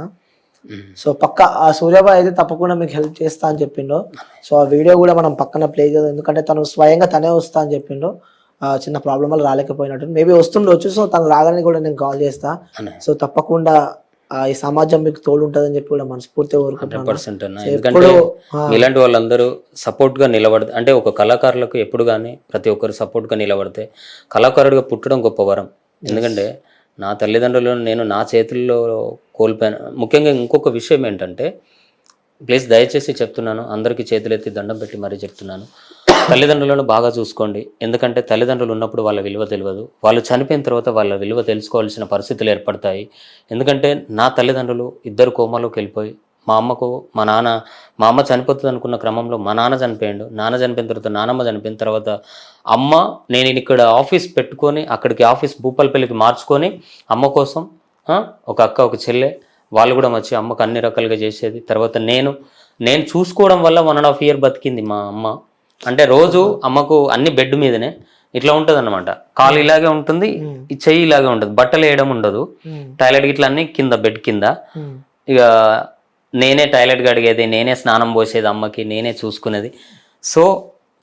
సో పక్క ఆ సూర్యాబాయ్ అయితే తప్పకుండా మీకు హెల్ప్ చేస్తా అని చెప్పిండు. సో ఆ వీడియో కూడా మనం పక్కన ప్లే చేద్దాం. ఎందుకంటే తను స్వయంగా తనే వస్తా అని చెప్పిండు. చిన్న ప్రాబ్లం వల్ల రాలేకపోయినట్టు మేబీ వస్తుండొచ్చు. సో తను రాగానే కూడా నేను కాల్ చేస్తా. సో తప్పకుండా ఈ సమాజం మీకు తోడు ఉంటుందని చెప్పి కూడా మనస్ఫూర్తిగా కోరుకుంటున్నాను. ఎందుకంటే ఇలాంటి వాళ్ళందరూ సపోర్ట్ గా నిలబడితే అంటే ఒక కళాకారులకు ఎప్పుడు కానీ ప్రతి ఒక్కరు సపోర్ట్ గా నిలబడితే కళాకారుడిగా పుట్టడం గొప్ప వరం. ఎందుకంటే నా తల్లిదండ్రులను నేను నా చేతుల్లో కోల్పోయాను. ముఖ్యంగా ఇంకొక విషయం ఏంటంటే ప్లీజ్ దయచేసి చెప్తున్నాను, అందరికీ చేతులెత్తి దండం పెట్టి మరీ చెప్తున్నాను, తల్లిదండ్రులను బాగా చూసుకోండి. ఎందుకంటే తల్లిదండ్రులు ఉన్నప్పుడు వాళ్ళ విలువ తెలియదు, వాళ్ళు చనిపోయిన తర్వాత వాళ్ళ విలువ తెలుసుకోవాల్సిన పరిస్థితులు ఏర్పడతాయి. ఎందుకంటే నా తల్లిదండ్రులు 2 కోమాలోకి వెళ్ళిపోయి మా అమ్మ చనిపోతుంది అనుకున్న క్రమంలో మా నాన్న చనిపోయాడు. నాన్న చనిపోయిన తర్వాత నానమ్మ చనిపోయిన తర్వాత అమ్మ నేను ఇక్కడ ఆఫీస్ పెట్టుకొని అక్కడికి ఆఫీస్ భూపాలపల్లికి మార్చుకొని అమ్మ కోసం ఒక అక్క ఒక చెల్లె వాళ్ళు కూడా వచ్చి అమ్మకు అన్ని రకాలుగా చేసేది. తర్వాత నేను చూసుకోవడం వల్ల 1.5 year బతికింది మా అమ్మ. అంటే రోజు అమ్మకు అన్ని బెడ్ మీదనే ఇట్లా ఉంటుంది అనమాట. కాలు ఇలాగే ఉంటుంది, ఈ చెయ్యి ఇలాగే ఉంటుంది, బట్టలు వేయడం ఉండదు, టాయిలెట్ ఇట్లా అన్ని కింద బెడ్ కింద. ఇక నేనే టాయిలెట్ కడిగేది, నేనే స్నానం పోసేది అమ్మకి, నేనే చూసుకునేది. సో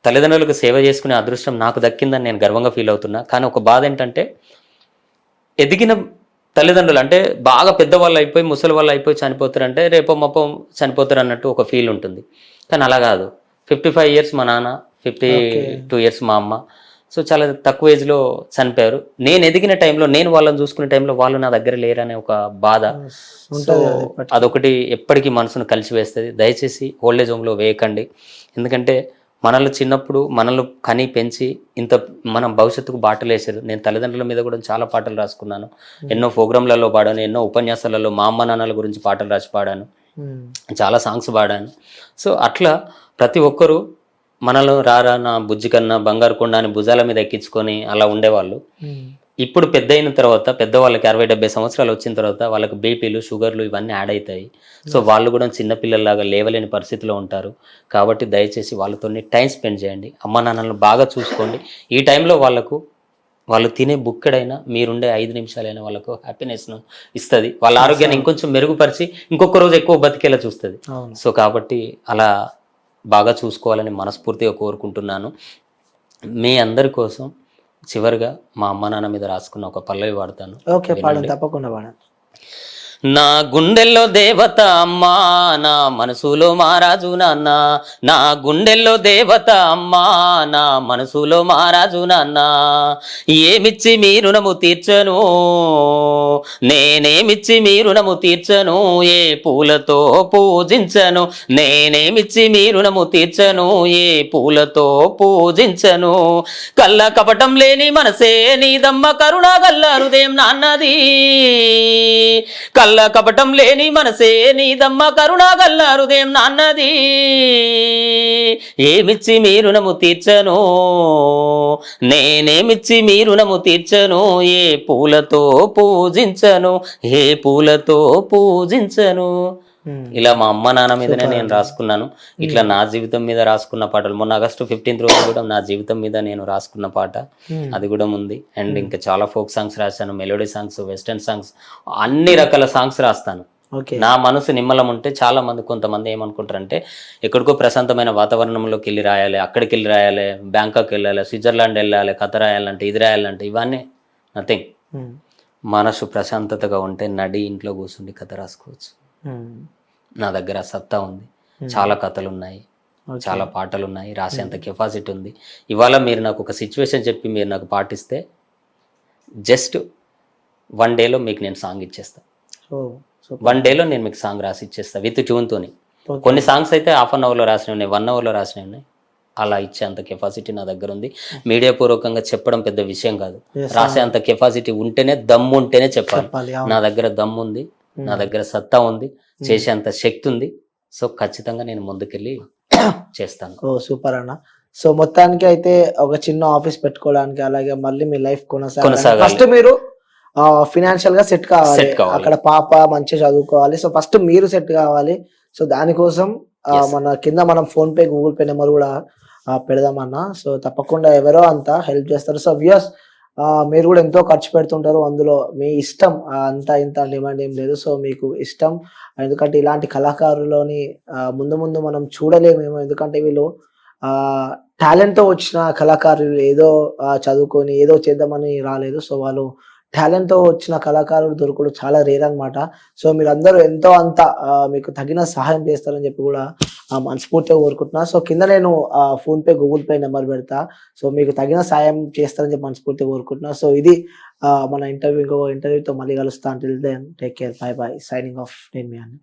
తల్లిదండ్రులకు సేవ చేసుకునే అదృష్టం నాకు దక్కిందని నేను గర్వంగా ఫీల్ అవుతున్నా. కానీ ఒక బాధ ఏంటంటే ఎదిగిన తల్లిదండ్రులు అంటే బాగా పెద్దవాళ్ళు అయిపోయి ముసలి వాళ్ళు అయిపోయి చనిపోతారంటే రేపో మప్పో చనిపోతారు అన్నట్టు ఒక ఫీల్ ఉంటుంది. కానీ అలా కాదు. 55 years మా నాన్న, 52 years మా అమ్మ. సో చాలా తక్కువ ఏజ్లో చనిపోయారు. నేను ఎదిగిన టైంలో నేను వాళ్ళని చూసుకునే టైంలో వాళ్ళు నా దగ్గర లేరనే ఒక బాధ. సో అదొకటి ఎప్పటికీ మనసును కలిసివేస్తుంది. దయచేసి ఓల్డేజ్ హోమ్లో వేయకండి. ఎందుకంటే మనల్ని చిన్నప్పుడు మనల్ని కని పెంచి ఇంత మనం భవిష్యత్తుకు బాటలు వేసారు. నేను తల్లిదండ్రుల మీద కూడా చాలా పాటలు రాసుకున్నాను, ఎన్నో ప్రోగ్రాంలలో పాడాను, ఎన్నో ఉపన్యాసాలలో మా అమ్మ నాన్నల గురించి పాటలు రాసి పాడాను, చాలా సాంగ్స్ పాడాను. సో అట్లా ప్రతి ఒక్కరూ మనలో రారా నా బుజ్జి కన్నా బంగారు కొండ అని భుజాల మీద ఎక్కించుకొని అలా ఉండేవాళ్ళు. ఇప్పుడు పెద్ద అయిన తర్వాత పెద్దవాళ్ళకి 60-70 సంవత్సరాలు వచ్చిన తర్వాత వాళ్ళకి బీపీలు షుగర్లు ఇవన్నీ యాడ్ అవుతాయి. సో వాళ్ళు కూడా చిన్నపిల్లల్లాగా లేవలేని పరిస్థితిలో ఉంటారు. కాబట్టి దయచేసి వాళ్ళతో టైం స్పెండ్ చేయండి. అమ్మ నాన్నలను బాగా చూసుకోండి. ఈ టైంలో వాళ్ళు తినే బుక్కెడైనా మీరుండే 5 నిమిషాలైనా వాళ్ళకు హ్యాపీనెస్ను ఇస్తుంది. వాళ్ళ ఆరోగ్యాన్ని ఇంకొంచెం మెరుగుపరిచి ఇంకొక రోజు ఎక్కువ బతికేలా చూస్తుంది. అవును. సో కాబట్టి అలా బాగా చూసుకోవాలని మనస్ఫూర్తిగా కోరుకుంటున్నాను. మీ అందరి కోసం చివరిగా మా అమ్మ నాన్న మీద రాసుకున్న ఒక పల్లవి వాడతాను. ఓకే, పాడండి, తప్పకుండా పాడండి. నా గుండెల్లో దేవత అమ్మా, నా మనసులో మహారాజు నాన్న. నా గుండెల్లో దేవత అమ్మా, నా మనసులో మహారాజు నాన్న. ఏమిచ్చి మీ రుణము తీర్చను, నేనేమిచ్చి మీ రుణము తీర్చను, ఏ పూలతో పూజించను. నేనేమిచ్చి మీ రుణము తీర్చను, ఏ పూలతో పూజించను. కళ్ళ కపటం లేని మనసే నీదమ్మ, కరుణ గల్ల హృదయం నాన్నది. కళ్ళ కపటం లేని మనసే నీదమ్మ, కరుణ గల్ల హృదయం నాన్నది. ఏమిచ్చి మీ రుణము తీర్చను, నేనేమిచ్చి మీ రుణము తీర్చను, ఏ పూలతో పూజించను, ఏ పూలతో పూజించను. ఇలా మా అమ్మ నాన్న మీదనే నేను రాసుకున్నాను. ఇట్లా నా జీవితం మీద రాసుకున్న పాటలు మొన్న ఆగస్టు 15 రోజు కూడా నా జీవితం మీద నేను రాసుకున్న పాట అది కూడా ఉంది. అండ్ ఇంకా చాలా ఫోక్ సాంగ్స్ రాశాను, మెలోడీ సాంగ్స్, వెస్టర్న్ సాంగ్స్, అన్ని రకాల సాంగ్స్ రాస్తాను. నా మనసు నిమ్మలం ఉంటే చాలా మంది కొంతమంది ఏమనుకుంటారంటే ఎక్కడికో ప్రశాంతమైన వాతావరణంలోకి వెళ్ళి రాయాలి, అక్కడికి వెళ్ళి రాయాలి, బ్యాంకాక్ వెళ్ళాలి, స్విట్జర్లాండ్ వెళ్ళాలి, కథ రాయాలంటే, ఇది రాయాలంటే, ఇవన్నీ నథింగ్. మనసు ప్రశాంతతగా ఉంటే నడి ఇంట్లో కూర్చుండి కథ రాసుకోవచ్చు. నా దగ్గర సత్తా ఉంది, చాలా కథలు ఉన్నాయి, చాలా పాటలు ఉన్నాయి, రాసేంత కెపాసిటీ ఉంది. ఇవాళ మీరు నాకు ఒక సిచ్యువేషన్ చెప్పి మీరు నాకు పాటిస్తే జస్ట్ 1 డేలో మీకు నేను సాంగ్ ఇచ్చేస్తాను. 1 డేలో నేను మీకు సాంగ్ రాసి ఇచ్చేస్తాను విత్ ట్యూన్తోని. కొన్ని సాంగ్స్ అయితే హాఫ్ అన్ అవర్లో రాసినవి ఉన్నాయి, 1 అవర్లో రాసినవి ఉన్నాయి. అలా ఇచ్చే అంత కెపాసిటీ నా దగ్గర ఉంది. మీడియా పూర్వకంగా చెప్పడం పెద్ద విషయం కాదు. రాసే అంత కెపాసిటీ ఉంటేనే, దమ్ము ఉంటేనే చెప్పాలి. నా దగ్గర దమ్ము ఉంది, నా దగ్గర సత్తా ఉంది, చేసేంత శక్తి ఉంది. సో ఖచ్చితంగా నేను ముందుకెళ్ళి చేస్తాను. ఓ సూపర్ అన్న. సో మొత్తానికి అయితే ఒక చిన్న ఆఫీస్ పెట్టుకోవడానికి, అలాగే మళ్ళీ మీ లైఫ్ కొనసాగాలి. ఫస్ట్ మీరు ఫినాన్షియల్ గా సెట్ కావాలి. అక్కడ పాప మంచిగా చదువుకోవాలి. సో ఫస్ట్ మీరు సెట్ కావాలి. సో దానికోసం మన కింద మనం phone pay, Google pay number కూడా పెడదామన్నా. సో తప్పకుండా ఎవరో అంతా హెల్ప్ చేస్తారు. సో వ్యూయర్స్, మీరు కూడా ఎంతో ఖర్చు పెడుతుంటారు, అందులో మీ ఇష్టం, అంత ఇంత డిమాండ్ ఏం లేదు. సో మీకు ఇష్టం, ఎందుకంటే ఇలాంటి కళాకారులని ముందు ముందు మనం చూడలేమేమో. ఎందుకంటే వీళ్ళు టాలెంట్తో వచ్చిన కళాకారులు ఏదో చదువుకొని ఏదో చేద్దామని రాలేదు. సో వాళ్ళు టాలెంట్తో వచ్చిన కళాకారులు దొరకడం చాలా రేర్ అనమాట. సో మీరందరూ ఎంతో అంత మీకు తగిన సహాయం చేస్తారని చెప్పి కూడా మనస్ఫూర్తిగా కోరుకుంటున్నా. సో కింద నేను phone pay, Google pay number పెడతా. సో మీకు తగిన సాయం చేస్తారని చెప్పి మనస్ఫూర్తిగా కోరుకుంటున్నా. సో ఇది మన ఇంటర్వ్యూ. ఇంకో ఇంటర్వ్యూతో మళ్ళీ కలుస్తా. Until then take care, bye bye, signing off. నేను మీ అన్న.